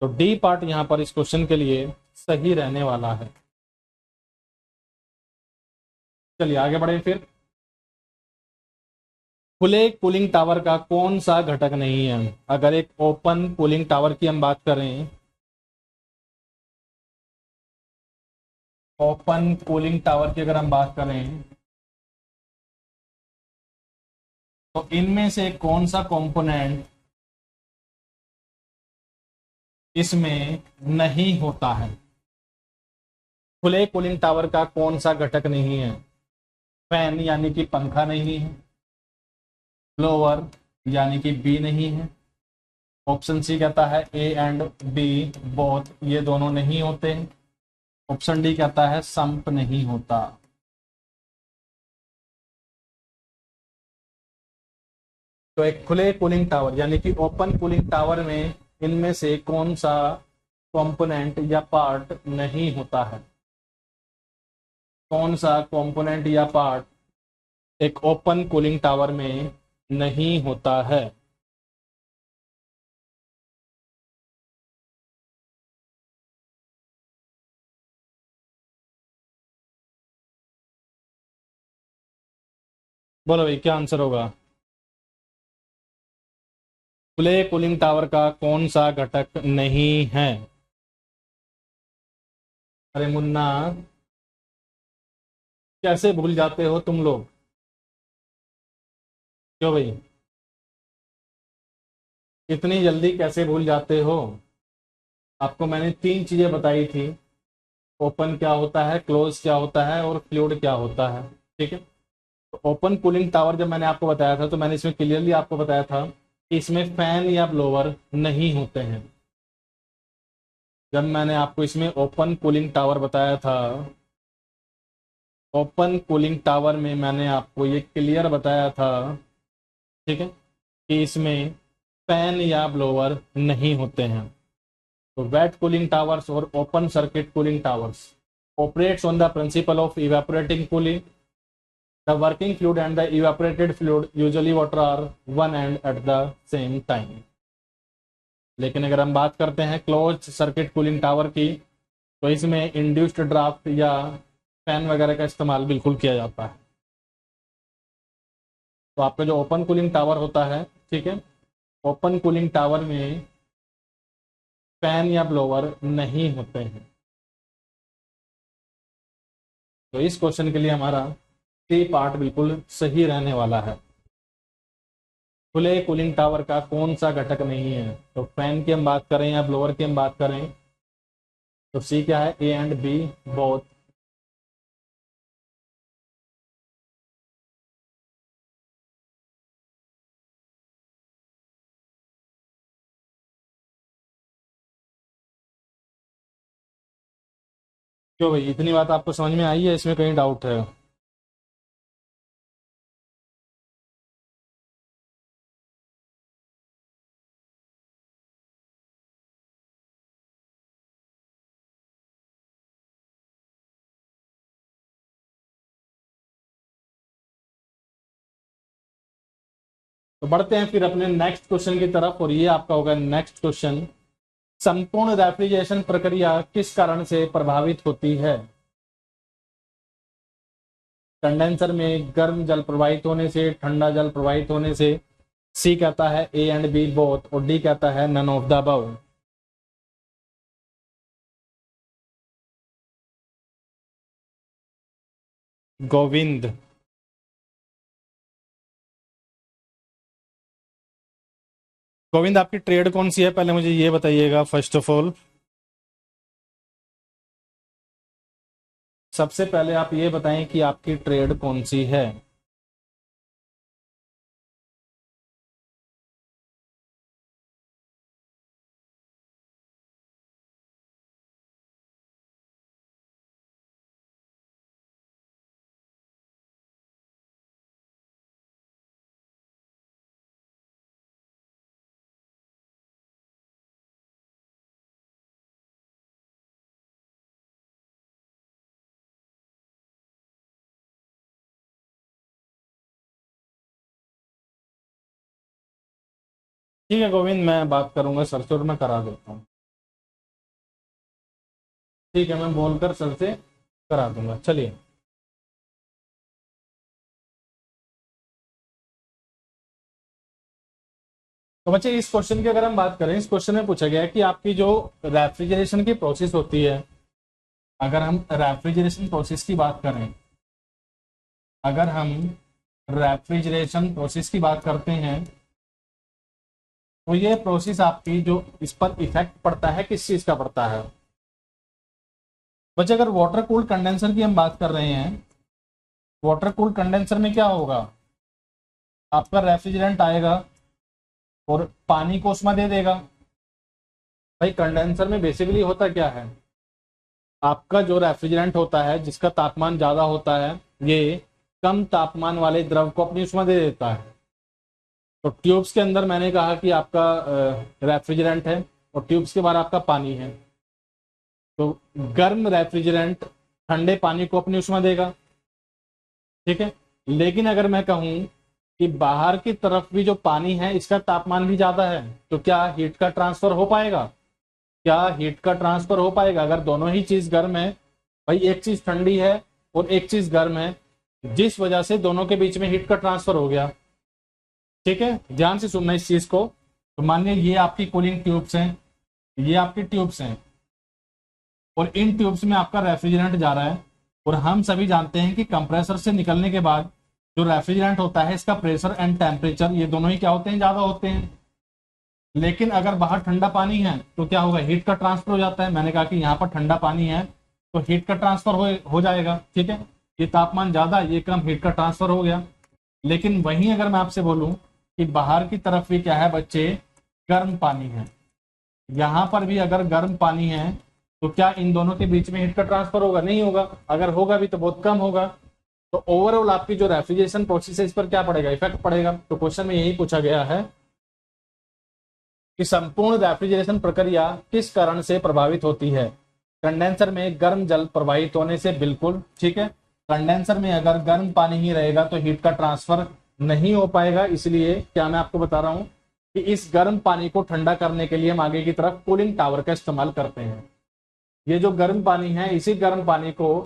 तो डी पार्ट यहाँ पर इस क्वेश्चन के लिए सही रहने वाला है। चलिए आगे बढ़े फिर। खुले कूलिंग टावर का कौन सा घटक नहीं है, अगर एक ओपन कूलिंग टावर की हम बात करें, ओपन कूलिंग टावर की अगर हम बात करें तो इनमें से कौन सा कंपोनेंट इसमें नहीं होता है, खुले कूलिंग टावर का कौन सा घटक नहीं है, फैन यानी कि पंखा नहीं है, ब्लोअर यानी कि बी नहीं है। ऑप्शन सी कहता है ए एंड बी बोथ, ये दोनों नहीं होते हैं। ऑप्शन डी कहता है संप नहीं होता। तो एक खुले कूलिंग टावर यानी कि ओपन कूलिंग टावर में इनमें से कौन सा कंपोनेंट या पार्ट नहीं होता है? कौन सा कंपोनेंट या पार्ट एक ओपन कूलिंग टावर में नहीं होता है? बोलो भाई क्या आंसर होगा? खुले कूलिंग टावर का कौन सा घटक नहीं है? अरे मुन्ना, कैसे भूल जाते हो तुम लोग? क्यों भाई, इतनी जल्दी कैसे भूल जाते हो? आपको मैंने तीन चीजें बताई थी, ओपन क्या होता है, क्लोज क्या होता है और फ्लूइड क्या होता है। ठीक है, तो ओपन कूलिंग टावर जब मैंने आपको बताया था तो मैंने इसमें क्लियरली आपको बताया था कि इसमें फैन या ब्लोअर नहीं होते हैं। जब मैंने आपको इसमें ओपन कूलिंग टावर बताया था, ओपन कूलिंग टावर में मैंने आपको ये क्लियर बताया था, ठीक है, कि इसमें फैन या ब्लोअर नहीं होते हैं। तो वेट कूलिंग टावर्स और open circuit cooling towers operates on the principle of evaporating cooling. The working fluid and the evaporated fluid usually water are one and at the same time. लेकिन अगर हम बात करते हैं क्लोज सर्किट कूलिंग टावर की, तो इसमें induced draft या फैन वगैरह का इस्तेमाल बिल्कुल किया जाता है। तो आपका जो ओपन कूलिंग टावर होता है, ठीक है, ओपन कूलिंग टावर में फैन या ब्लोअर नहीं होते हैं। तो इस क्वेश्चन के लिए हमारा सी पार्ट बिल्कुल सही रहने वाला है। खुले कूलिंग टावर का कौन सा घटक नहीं है? तो फैन की हम बात करें या ब्लोअर की हम बात करें, तो सी क्या है? A and B both. क्यों भाई, इतनी बात आपको समझ में आई है? इसमें कहीं डाउट है? तो बढ़ते हैं फिर अपने नेक्स्ट क्वेश्चन की तरफ, और ये आपका होगा नेक्स्ट क्वेश्चन। संपूर्ण रेफ्रिजरेशन प्रक्रिया किस कारण से प्रभावित होती है? कंडेंसर में गर्म जल प्रवाहित होने से, ठंडा जल प्रवाहित होने से, सी कहता है ए एंड बी बोथ, और डी कहता है none of the above. Govind, Govind आपकी ट्रेड कौन सी है पहले मुझे ये बताइएगा फर्स्ट ऑफ ऑल। सबसे पहले आप ये बताएं कि आपकी ट्रेड कौन सी है। ठीक है गोविंद, मैं बात करूंगा सर से और मैं करा देता हूँ। ठीक है, मैं बोलकर सर से करा दूंगा। चलिए, तो बच्चे इस क्वेश्चन की अगर हम बात करें, इस क्वेश्चन में पूछा गया है कि आपकी जो रेफ्रिजरेशन की प्रोसेस होती है, अगर हम रेफ्रिजरेशन प्रोसेस की बात करें, अगर हम रेफ्रिजरेशन प्रोसेस की बात करते हैं, तो ये प्रोसेस आपकी जो इस पर इफेक्ट पड़ता है किस चीज का पड़ता है? बच्चे अगर वाटर कूल्ड कंडेंसर की हम बात कर रहे हैं, वाटर कूल्ड कंडेंसर में क्या होगा? आपका रेफ्रिजरेंट आएगा, और पानी को उसमें दे देगा। भाई कंडेंसर में बेसिकली होता क्या है, आपका जो रेफ्रिजरेंट होता है जिसका तापमान ज्यादा होता है, ये कम तापमान वाले द्रव को अपनी उसमें दे देता है। तो ट्यूब्स के अंदर मैंने कहा कि आपका रेफ्रिजरेंट है और ट्यूब्स के बाहर आपका पानी है। तो गर्म रेफ्रिजरेंट ठंडे पानी को अपनी उसमें देगा, ठीक है। लेकिन अगर मैं कहूं कि बाहर की तरफ भी जो पानी है इसका तापमान भी ज्यादा है, तो क्या हीट का ट्रांसफर हो पाएगा? क्या हीट का ट्रांसफर हो पाएगा? अगर दोनों ही चीज गर्म है, भाई एक चीज ठंडी है और एक चीज गर्म है, जिस वजह से दोनों के बीच में हीट का ट्रांसफर हो गया, ठीक है। ध्यान से सुनना इस चीज को। तो मानिए ये आपकी कूलिंग ट्यूब्स हैं, ये आपकी ट्यूब्स हैं और इन ट्यूब्स में आपका रेफ्रिजरेंट जा रहा है। और हम सभी जानते हैं कि कंप्रेसर से निकलने के बाद जो रेफ्रिजरेंट होता है इसका प्रेशर एंड टेम्परेचर ये दोनों ही क्या होते हैं, ज्यादा होते हैं। लेकिन अगर बाहर ठंडा पानी है तो क्या होगा, हीट का ट्रांसफर हो जाता है। मैंने कहा कि यहाँ पर ठंडा पानी है तो हीट का ट्रांसफर हो जाएगा, ठीक है। ये तापमान ज्यादा, ये कम, हीट का ट्रांसफर हो गया। लेकिन वहीं अगर मैं आपसे बोलूं कि बाहर की तरफ भी क्या है बच्चे, गर्म पानी है, यहां पर भी अगर गर्म पानी है तो क्या इन दोनों के बीच में हीट का ट्रांसफर होगा? नहीं होगा। अगर होगा भी तो बहुत कम होगा। तो ओवरऑल आपकी जो रेफ्रिजरेशन प्रोसेस है इस पर क्या पड़ेगा, इफेक्ट पड़ेगा। तो क्वेश्चन में यही पूछा गया है कि संपूर्ण रेफ्रिजरेशन प्रक्रिया किस कारण से प्रभावित होती है? कंडेंसर में गर्म जल प्रवाहित होने से, बिल्कुल ठीक है। कंडेंसर में अगर गर्म पानी ही रहेगा तो हीट का ट्रांसफर नहीं हो पाएगा। इसलिए क्या मैं आपको बता रहा हूं कि इस गर्म पानी को ठंडा करने के लिए हम आगे की तरफ कूलिंग टावर का इस्तेमाल करते हैं। ये जो गर्म पानी है, इसी गर्म पानी को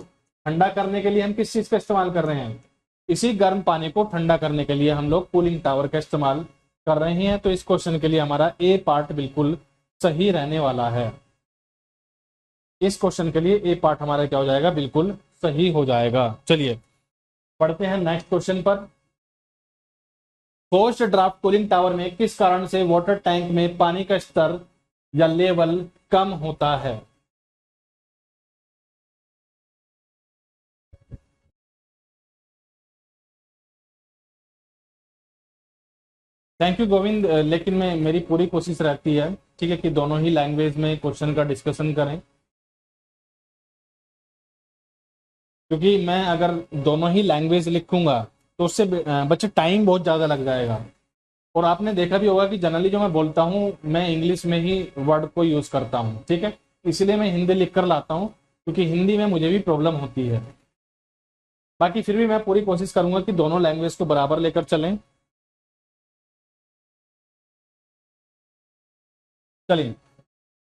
ठंडा करने के लिए हम किस चीज का इस्तेमाल कर रहे हैं? इसी गर्म पानी को ठंडा करने के लिए हम लोग कूलिंग टावर का इस्तेमाल कर रहे हैं। तो इस क्वेश्चन के लिए हमारा ए पार्ट बिल्कुल सही रहने वाला है। इस क्वेश्चन के लिए ए पार्ट हमारा क्या हो जाएगा, बिल्कुल सही हो जाएगा। चलिए पढ़ते हैं नेक्स्ट क्वेश्चन पर। फोर्स्ड ड्राफ्ट कूलिंग टावर में किस कारण से वाटर टैंक में पानी का स्तर या लेवल कम होता है? Thank you Govind. लेकिन मैं मेरी पूरी कोशिश रहती है, ठीक है, कि दोनों ही लैंग्वेज में क्वेश्चन का डिस्कशन करें, क्योंकि मैं अगर दोनों ही लैंग्वेज लिखूंगा तो उससे बच्चे टाइम बहुत ज़्यादा लग जाएगा। और आपने देखा भी होगा कि जनरली जो मैं बोलता हूँ मैं इंग्लिश में ही वर्ड को यूज़ करता हूँ, ठीक है। इसलिए मैं हिंदी लिख कर लाता हूँ, क्योंकि हिंदी में मुझे भी प्रॉब्लम होती है। बाकी फिर भी मैं पूरी कोशिश करूंगा कि दोनों लैंग्वेज को बराबर लेकर चलें। चलिए,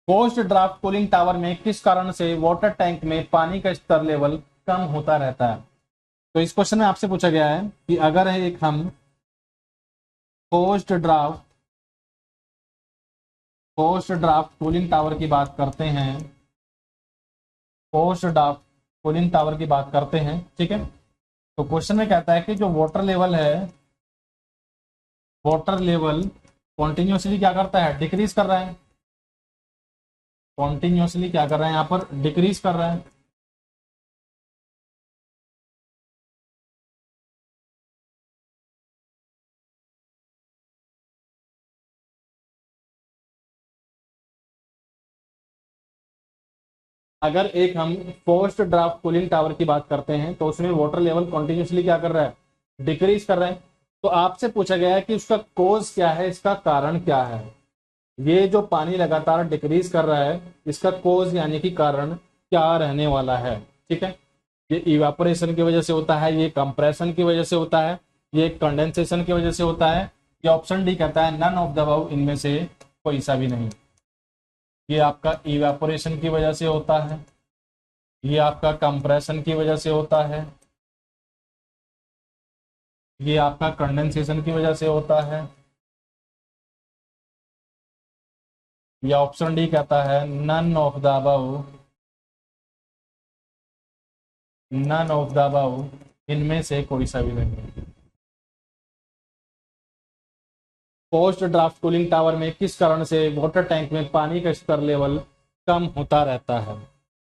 पोस्ट ड्राफ्ट कूलिंग टावर में किस कारण से वाटर टैंक में पानी का स्तर लेवल कम होता रहता है? तो इस क्वेश्चन में आपसे पूछा गया है कि अगर एक हम पोस्ट ड्राफ्ट कूलिंग टावर की बात करते हैं, पोस्ट ड्राफ्ट कूलिंग टावर की बात करते हैं, ठीक है। तो क्वेश्चन में कहता है कि जो वाटर लेवल है, वाटर लेवल कॉन्टिन्यूसली क्या करता है, डिक्रीज कर रहा है। कॉन्टिन्यूसली क्या कर रहा है, यहाँ पर डिक्रीज कर रहा है। अगर एक हम पोस्ट ड्राफ्ट कूलिंग टावर की बात करते हैं तो उसमें वाटर लेवल कॉन्टिन्यूसली क्या कर रहा है, डिक्रीज कर रहा है। तो आपसे पूछा गया है कि उसका कोज क्या है, इसका कारण क्या है। ये जो पानी लगातार डिक्रीज कर रहा है, इसका कोज यानी कि कारण क्या रहने वाला है, ठीक है। ये इवापोरेशन की वजह से होता है, ये कंप्रेशन की वजह से होता है, ये कंडेंसेशन की वजह से होता है। ये ऑप्शन डी कहता है नन ऑफ द अबव, इनमें से कोई सा भी नहीं। ये आपका इवेपोरेशन की वजह से होता है, ये आपका कंप्रेशन की वजह से होता है, ये आपका कंडेंसेशन की वजह से होता है, ये ऑप्शन डी कहता है none of the above, none of the above, इनमें से कोई सा भी नहीं। पोस्ट ड्राफ्ट कूलिंग टावर में किस कारण से वाटर टैंक में पानी का स्तर लेवल कम होता रहता है,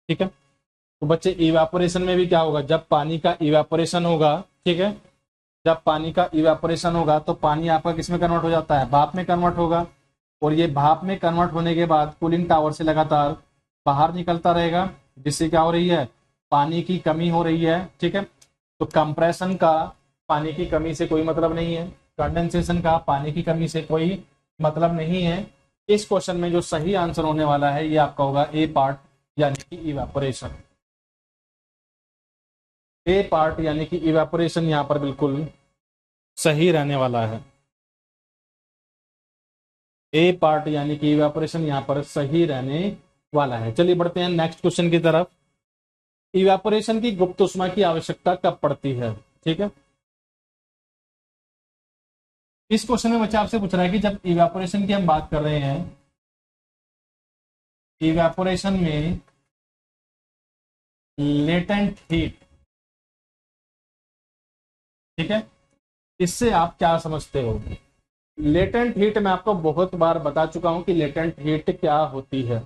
ठीक है। तो बच्चे इवेपोरेशन में भी क्या होगा, जब पानी का इवेपोरेशन होगा, ठीक है, जब पानी का इवेपोरेशन होगा तो पानी आपका किस में कन्वर्ट हो जाता है, भाप में कन्वर्ट होगा, और ये भाप में कन्वर्ट होने के बाद कूलिंग टावर से लगातार बाहर निकलता रहेगा, जिससे क्या हो रही है, पानी की कमी हो रही है। ठीक है, तो कंप्रेशन का पानी की कमी से कोई मतलब नहीं है, कंडेंसेशन का पानी की कमी से कोई मतलब नहीं है। इस क्वेश्चन में जो सही आंसर होने वाला है ये आपका होगा ए पार्ट, यानी कि इवेपोरेशन। ए पार्ट यानी कि इवेपोरेशन यहां पर बिल्कुल सही रहने वाला है। ए पार्ट यानी कि इवेपोरेशन यहां पर सही रहने वाला है। चलिए बढ़ते हैं नेक्स्ट क्वेश्चन की तरफ। इवेपोरेशन की गुप्त ऊष्मा की आवश्यकता कब पड़ती है? ठीक है, इस क्वेश्चन में बच्चा आपसे पूछ रहा है कि जब इवेपोरेशन की हम बात कर रहे हैं, इवेपोरेशन में लेटेंट हीट, ठीक है, इससे आप क्या समझते हो? लेटेंट हीट मैं आपको बहुत बार बता चुका हूं कि लेटेंट हीट क्या होती है।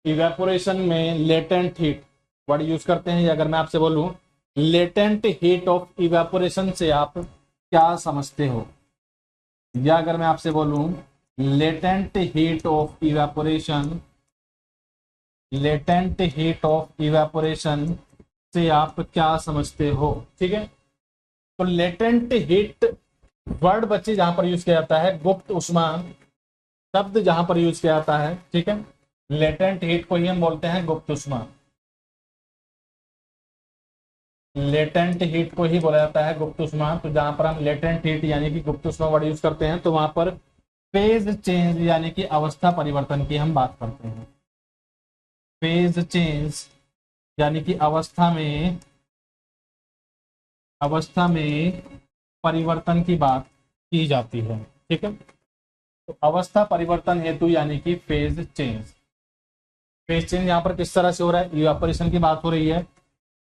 इवेपोरेशन में लेटेंट हीट वर्ड यूज करते हैं। अगर मैं आपसे बोलूं लेटेंट हीट ऑफ इवेपोरेशन से आप क्या समझते हो, या अगर मैं आपसे बोलूं latent heat of evaporation, latent heat of evaporation से आप क्या समझते हो? ठीक है, तो लेटेंट हीट वर्ड बच्चे जहां पर यूज किया जाता है, गुप्त ऊष्मा शब्द जहां पर यूज किया जाता है, ठीक है, लेटेंट हीट को ही हम बोलते हैं गुप्त ऊष्मा। लेटेंट हीट को ही बोला जाता है गुप्त ऊष्मा। तो जहां पर हम लेटेंट हीट यानी कि गुप्त ऊष्मा वर्ड यूज करते हैं, तो वहां पर फेज चेंज यानी कि अवस्था परिवर्तन की हम बात करते हैं। फेज चेंज यानी कि अवस्था में परिवर्तन की बात की जाती है। ठीक है, तो अवस्था परिवर्तन हेतु यानी कि फेज चेंज। फेज चेंज यहाँ पर किस तरह से हो रहा है, इवेपोरेशन की बात हो रही है।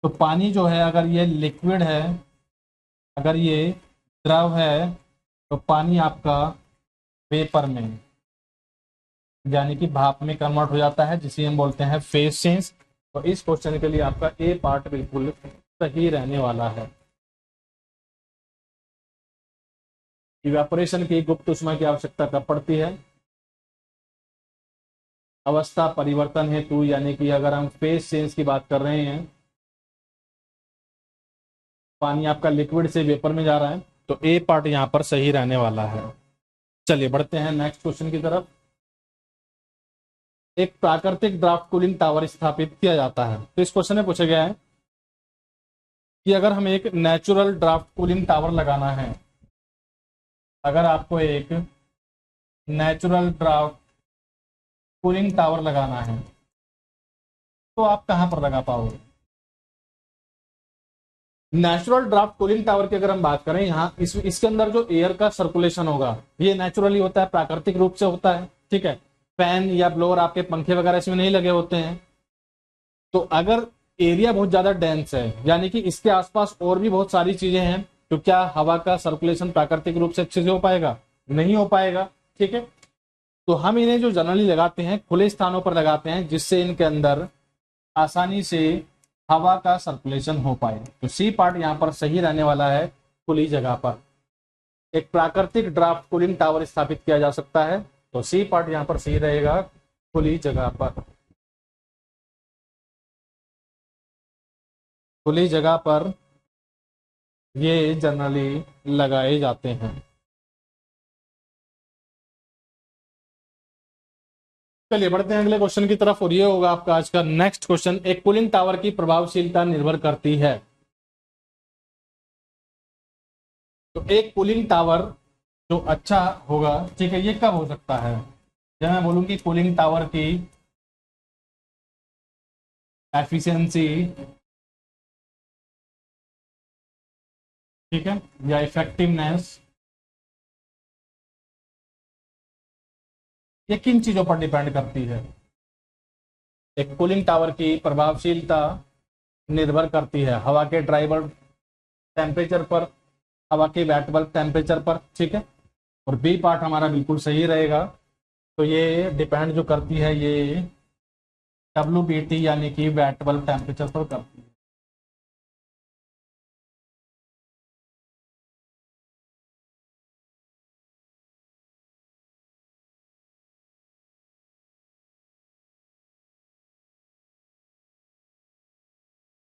तो पानी जो है अगर ये लिक्विड है, अगर ये द्रव है, तो पानी आपका वेपर में यानी कि भाप में कन्वर्ट हो जाता है, जिसे हम बोलते हैं फेज चेंज। तो इस क्वेश्चन के लिए आपका ए पार्ट बिल्कुल सही रहने वाला है। इवेपोरेशन की गुप्त ऊष्मा की आवश्यकता कब पड़ती है? अवस्था परिवर्तन हेतु, यानी कि अगर हम फेज चेंज की बात कर रहे हैं, पानी आपका लिक्विड से वेपर में जा रहा है, तो ए पार्ट यहां पर सही रहने वाला है। चलिए बढ़ते हैं नेक्स्ट क्वेश्चन की तरफ। एक प्राकृतिक ड्राफ्ट कूलिंग टावर स्थापित किया जाता है। तो इस क्वेश्चन में पूछा गया है कि अगर हमें एक नेचुरल ड्राफ्ट कूलिंग टावर लगाना है, अगर आपको एक नेचुरल ड्राफ्ट कूलिंग टावर लगाना है, तो आप कहां पर लगा पाओगे? नेचुरल ड्राफ्ट कूलिंग टावर की अगर हम बात करें, यहाँ इसके अंदर जो एयर का सर्कुलेशन होगा ये नेचुरली होता है, प्राकृतिक रूप से होता है। ठीक है, फैन या ब्लोअर, आपके पंखे वगैरह इसमें नहीं लगे होते हैं। तो अगर एरिया बहुत ज्यादा डेंस है, यानी कि इसके आसपास और भी बहुत सारी चीजें हैं, तो क्या हवा का सर्कुलेशन प्राकृतिक रूप से अच्छे से हो पाएगा? नहीं हो पाएगा। ठीक है, तो हम इन्हें जो जनरली लगाते हैं खुले स्थानों पर लगाते हैं, जिससे इनके अंदर आसानी से हवा का सर्कुलेशन हो पाए। तो सी पार्ट यहां पर सही रहने वाला है, खुली जगह पर एक प्राकृतिक ड्राफ्ट कूलिंग टावर स्थापित किया जा सकता है। तो सी पार्ट यहां पर सही रहेगा, खुली जगह पर। खुली जगह पर ये जनरली लगाए जाते हैं। चलिए बढ़ते हैं अगले क्वेश्चन की तरफ, और ये होगा आपका आज का नेक्स्ट क्वेश्चन। एक कूलिंग टावर की प्रभावशीलता निर्भर करती है। तो एक कूलिंग टावर जो अच्छा होगा, ठीक है, ये कब हो सकता है? जब मैं बोलूं कि कूलिंग टावर की एफिशिएंसी, ठीक है, या इफेक्टिवनेस, ये किन चीजों पर डिपेंड करती है? एक कूलिंग टावर की प्रभावशीलता निर्भर करती है हवा के ड्राई बल्ब टेम्परेचर पर, हवा के वेट बल्ब टेम्परेचर पर। ठीक है, और बी पार्ट हमारा बिल्कुल सही रहेगा। तो ये डिपेंड जो करती है ये WBT यानी कि वेट बल्ब टेम्परेचर पर करती है।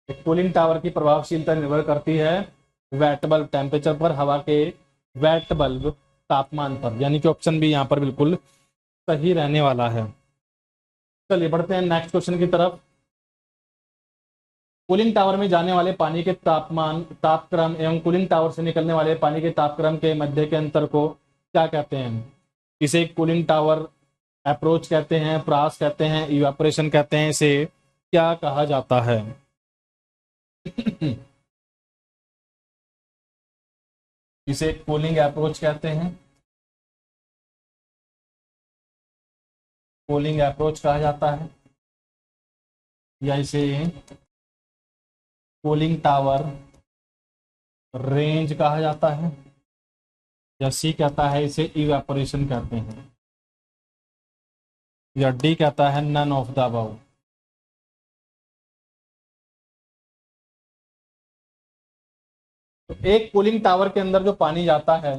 एक कूलिंग टावर की प्रभावशीलता निर्भर करती है वेट बल्ब टेम्परेचर पर, हवा के वेट बल्ब तापमान पर, यानी कि ऑप्शन भी यहाँ पर बिल्कुल सही रहने वाला है। चलिए बढ़ते हैं नेक्स्ट क्वेश्चन की तरफ। कूलिंग टावर में जाने वाले पानी के तापक्रम एवं कूलिंग टावर से निकलने वाले पानी के तापक्रम के मध्य के अंतर को क्या कहते हैं? इसे कूलिंग टावर अप्रोच कहते हैं, प्रास कहते हैं, इवेपोरेशन कहते हैं, इसे क्या कहा जाता है? इसे कूलिंग अप्रोच कहते हैं, कूलिंग अप्रोच कहा जाता है, या इसे कूलिंग टावर रेंज कहा जाता है, या सी कहता है इसे इवेपोरेशन कहते हैं, या डी कहता है नन ऑफ द अबव। तो एक कूलिंग टावर के अंदर जो पानी जाता है,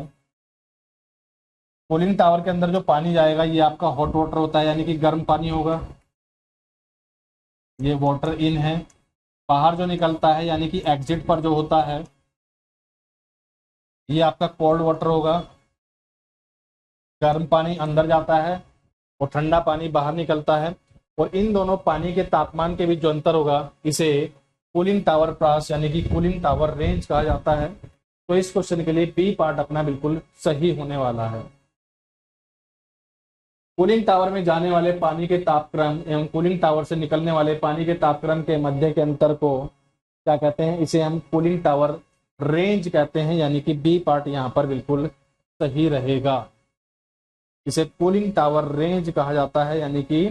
कूलिंग टावर के अंदर जो पानी जाएगा ये आपका हॉट वाटर होता है, यानी कि गर्म पानी होगा। ये वाटर इन है। बाहर जो निकलता है यानी कि एग्जिट पर जो होता है ये आपका कोल्ड वाटर होगा। गर्म पानी अंदर जाता है और ठंडा पानी बाहर निकलता है, और इन दोनों पानी के तापमान के बीच जो अंतर होगा इसे कूलिंग टावर प्रास यानी कि कूलिंग टावर रेंज कहा जाता है। तो इस क्वेश्चन के लिए बी पार्ट अपना बिल्कुल सही होने वाला है। कूलिंग टावर में जाने वाले पानी के तापक्रम एवं कूलिंग टावर से निकलने वाले पानी के तापक्रम के मध्य के अंतर को क्या कहते हैं? इसे हम कूलिंग टावर रेंज कहते हैं, यानी कि बी पार्ट यहाँ पर बिल्कुल सही रहेगा। इसे कूलिंग टावर रेंज कहा जाता है, यानी कि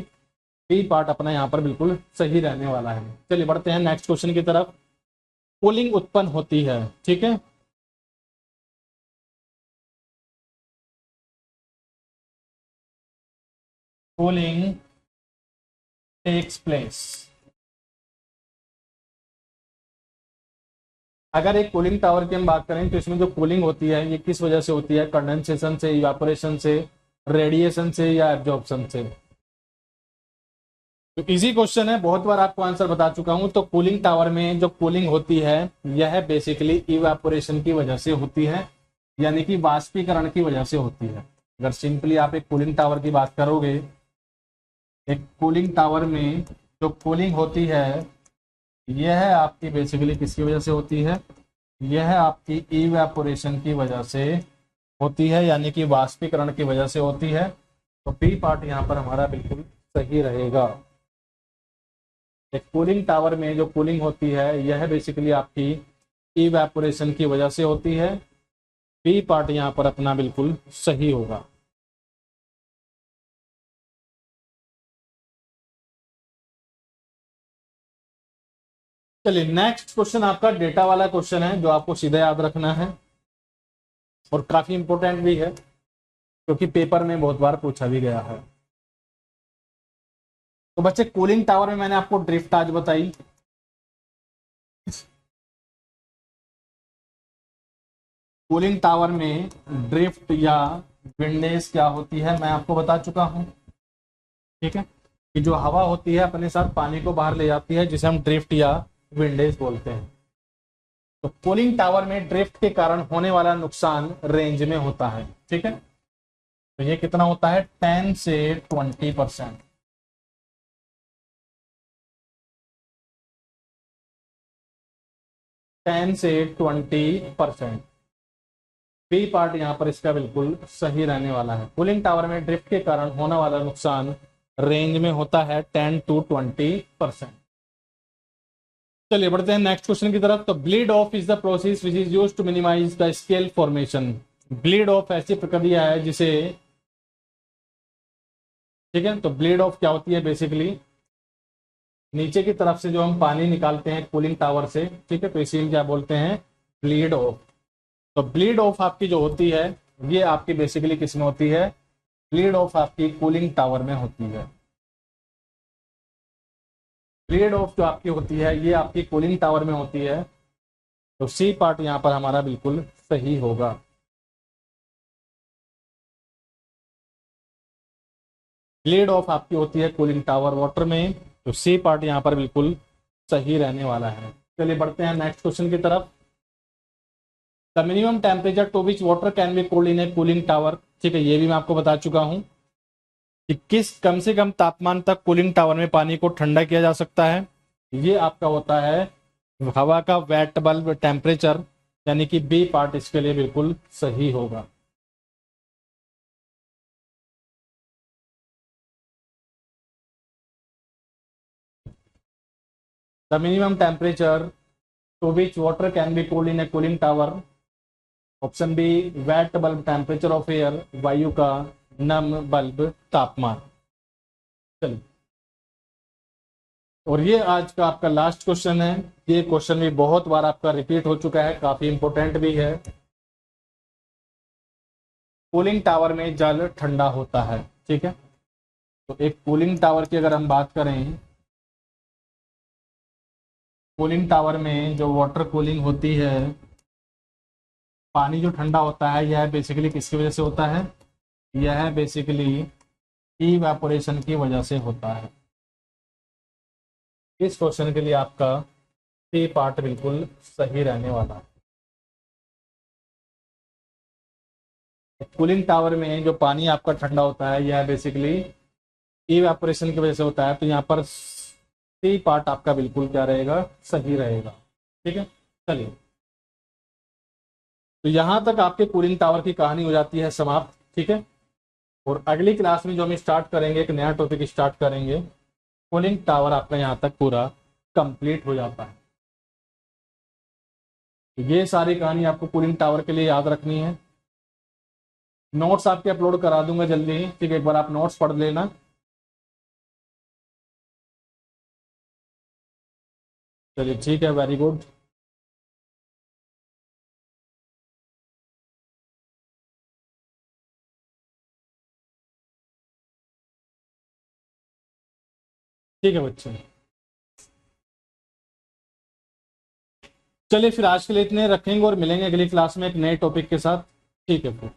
बी पार्ट अपना यहाँ पर बिल्कुल सही रहने वाला है। चलिए बढ़ते हैं नेक्स्ट क्वेश्चन की तरफ। कूलिंग उत्पन्न होती है, ठीक है, कूलिंग टेक्स प्लेस। अगर एक कूलिंग टावर की हम बात करें तो इसमें जो कूलिंग होती है ये किस वजह से होती है? कंडेंसेशन से, इवापोरेशन से, रेडिएशन से, या एब्जॉर्प्शन से? तो इजी क्वेश्चन है, बहुत बार आपको आंसर बता चुका हूं। तो कूलिंग टावर में जो कूलिंग होती है यह बेसिकली इवापोरेशन की वजह से होती है, यानी कि वाष्पीकरण की वजह से होती है। अगर सिंपली आप एक कूलिंग टावर की बात करोगे, एक कूलिंग टावर में जो कूलिंग होती है यह आपकी बेसिकली किसकी वजह से होती है? यह आपकी इवेपोरेशन की वजह से होती है, यानी कि वाष्पीकरण की वजह से होती है। तो बी पार्ट यहाँ पर हमारा बिल्कुल सही रहेगा। एक कूलिंग टावर में जो कूलिंग होती है यह बेसिकली आपकी इवेपोरेशन की वजह से होती है। बी पार्ट यहाँ पर अपना बिल्कुल सही होगा। चलिए नेक्स्ट क्वेश्चन आपका डेटा वाला क्वेश्चन है जो आपको सीधा याद रखना है और काफी इंपॉर्टेंट भी है क्योंकि पेपर में बहुत बार पूछा भी गया है। तो बच्चे कूलिंग टावर में मैंने आपको ड्रिफ्ट आज बताई। कूलिंग टावर में ड्रिफ्ट या विंडेज क्या होती है मैं आपको बता चुका हूं, ठीक है, कि जो हवा होती है अपने साथ पानी को बाहर ले जाती है जिसे हम ड्रिफ्ट या विंडेज बोलते हैं। तो कूलिंग टावर में ड्रिफ्ट के कारण होने वाला नुकसान रेंज में होता है, ठीक है। तो ये कितना होता है? 10 से 20%। 10 से 20%। बी पार्ट यहाँ पर इसका बिल्कुल सही रहने वाला है। कूलिंग टावर में ड्रिफ्ट के कारण होने वाला नुकसान रेंज में होता है 10 to 20%। चलिए बढ़ते हैं नेक्स्ट क्वेश्चन की तरफ। तो bleed off is the process which is used to minimise the scale formation. Bleed off ऐसी प्रक्रिया है जिसे, ठीक है, तो ब्लीड ऑफ क्या होती है? बेसिकली नीचे की तरफ से जो हम पानी निकालते हैं कूलिंग टावर से, ठीक है, तो इसी में क्या बोलते हैं? Bleed of. तो ब्लीड ऑफ आपकी जो होती है ये आपकी बेसिकली किसमें होती है? ब्लीड ऑफ आपकी कूलिंग टावर में होती है। ब्लीड ऑफ जो आपकी होती है ये आपकी कूलिंग टावर में होती है। तो सी पार्ट यहाँ पर हमारा बिल्कुल सही होगा। ब्लीड ऑफ आपकी होती है कूलिंग टावर वाटर में, तो सी पार्ट यहाँ पर बिल्कुल सही रहने वाला है। चलिए बढ़ते हैं नेक्स्ट क्वेश्चन की तरफ। The minimum temperature to which water can be cooled in a cooling tower. ठीक है, ये भी मैं आपको बता चुका हूं कि किस कम से कम तापमान तक कूलिंग टावर में पानी को ठंडा किया जा सकता है। ये आपका होता है हवा का वेट बल्ब टेम्परेचर, यानी कि बी पार्ट इसके लिए बिल्कुल सही होगा। The minimum temperature to which water can be cooled in a cooling tower. Option B wet bulb temperature of air, वायु का नम बल्ब तापमान। चलिए, और ये आज का आपका लास्ट क्वेश्चन है। ये क्वेश्चन भी बहुत बार आपका रिपीट हो चुका है, काफी इंपॉर्टेंट भी है। कूलिंग टावर में जल ठंडा होता है। ठीक है, तो एक कूलिंग टावर की अगर हम बात करें, कूलिंग टावर में जो वाटर कूलिंग होती है, पानी जो ठंडा होता है, यह बेसिकली किसकी वजह से होता है? यह बेसिकली इवेपोरेशन की वजह से होता है। इस क्वेश्चन के लिए आपका सी पार्ट बिल्कुल सही रहने वाला है। कूलिंग टावर में जो पानी आपका ठंडा होता है, यह बेसिकली इवेपोरेशन की वजह से होता है। तो यहाँ पर सी पार्ट आपका बिल्कुल क्या रहेगा? सही रहेगा। ठीक है, चलिए, तो यहां तक आपके कूलिंग टावर की कहानी हो जाती है समाप्त। ठीक है, और अगली क्लास में जो हम स्टार्ट करेंगे, एक नया टॉपिक स्टार्ट करेंगे, कूलिंग टावर आपका यहां तक पूरा कंप्लीट हो जाता है। ये सारी कहानी आपको कूलिंग टावर के लिए याद रखनी है। नोट्स आपके अपलोड करा दूंगा जल्दी ही। ठीक है, एक बार आप नोट्स पढ़ लेना। चलिए ठीक है, वेरी गुड। ठीक है बच्चे, चलिए फिर आज के लिए इतने रखेंगे और मिलेंगे अगली क्लास में एक नए टॉपिक के साथ। ठीक है फिर।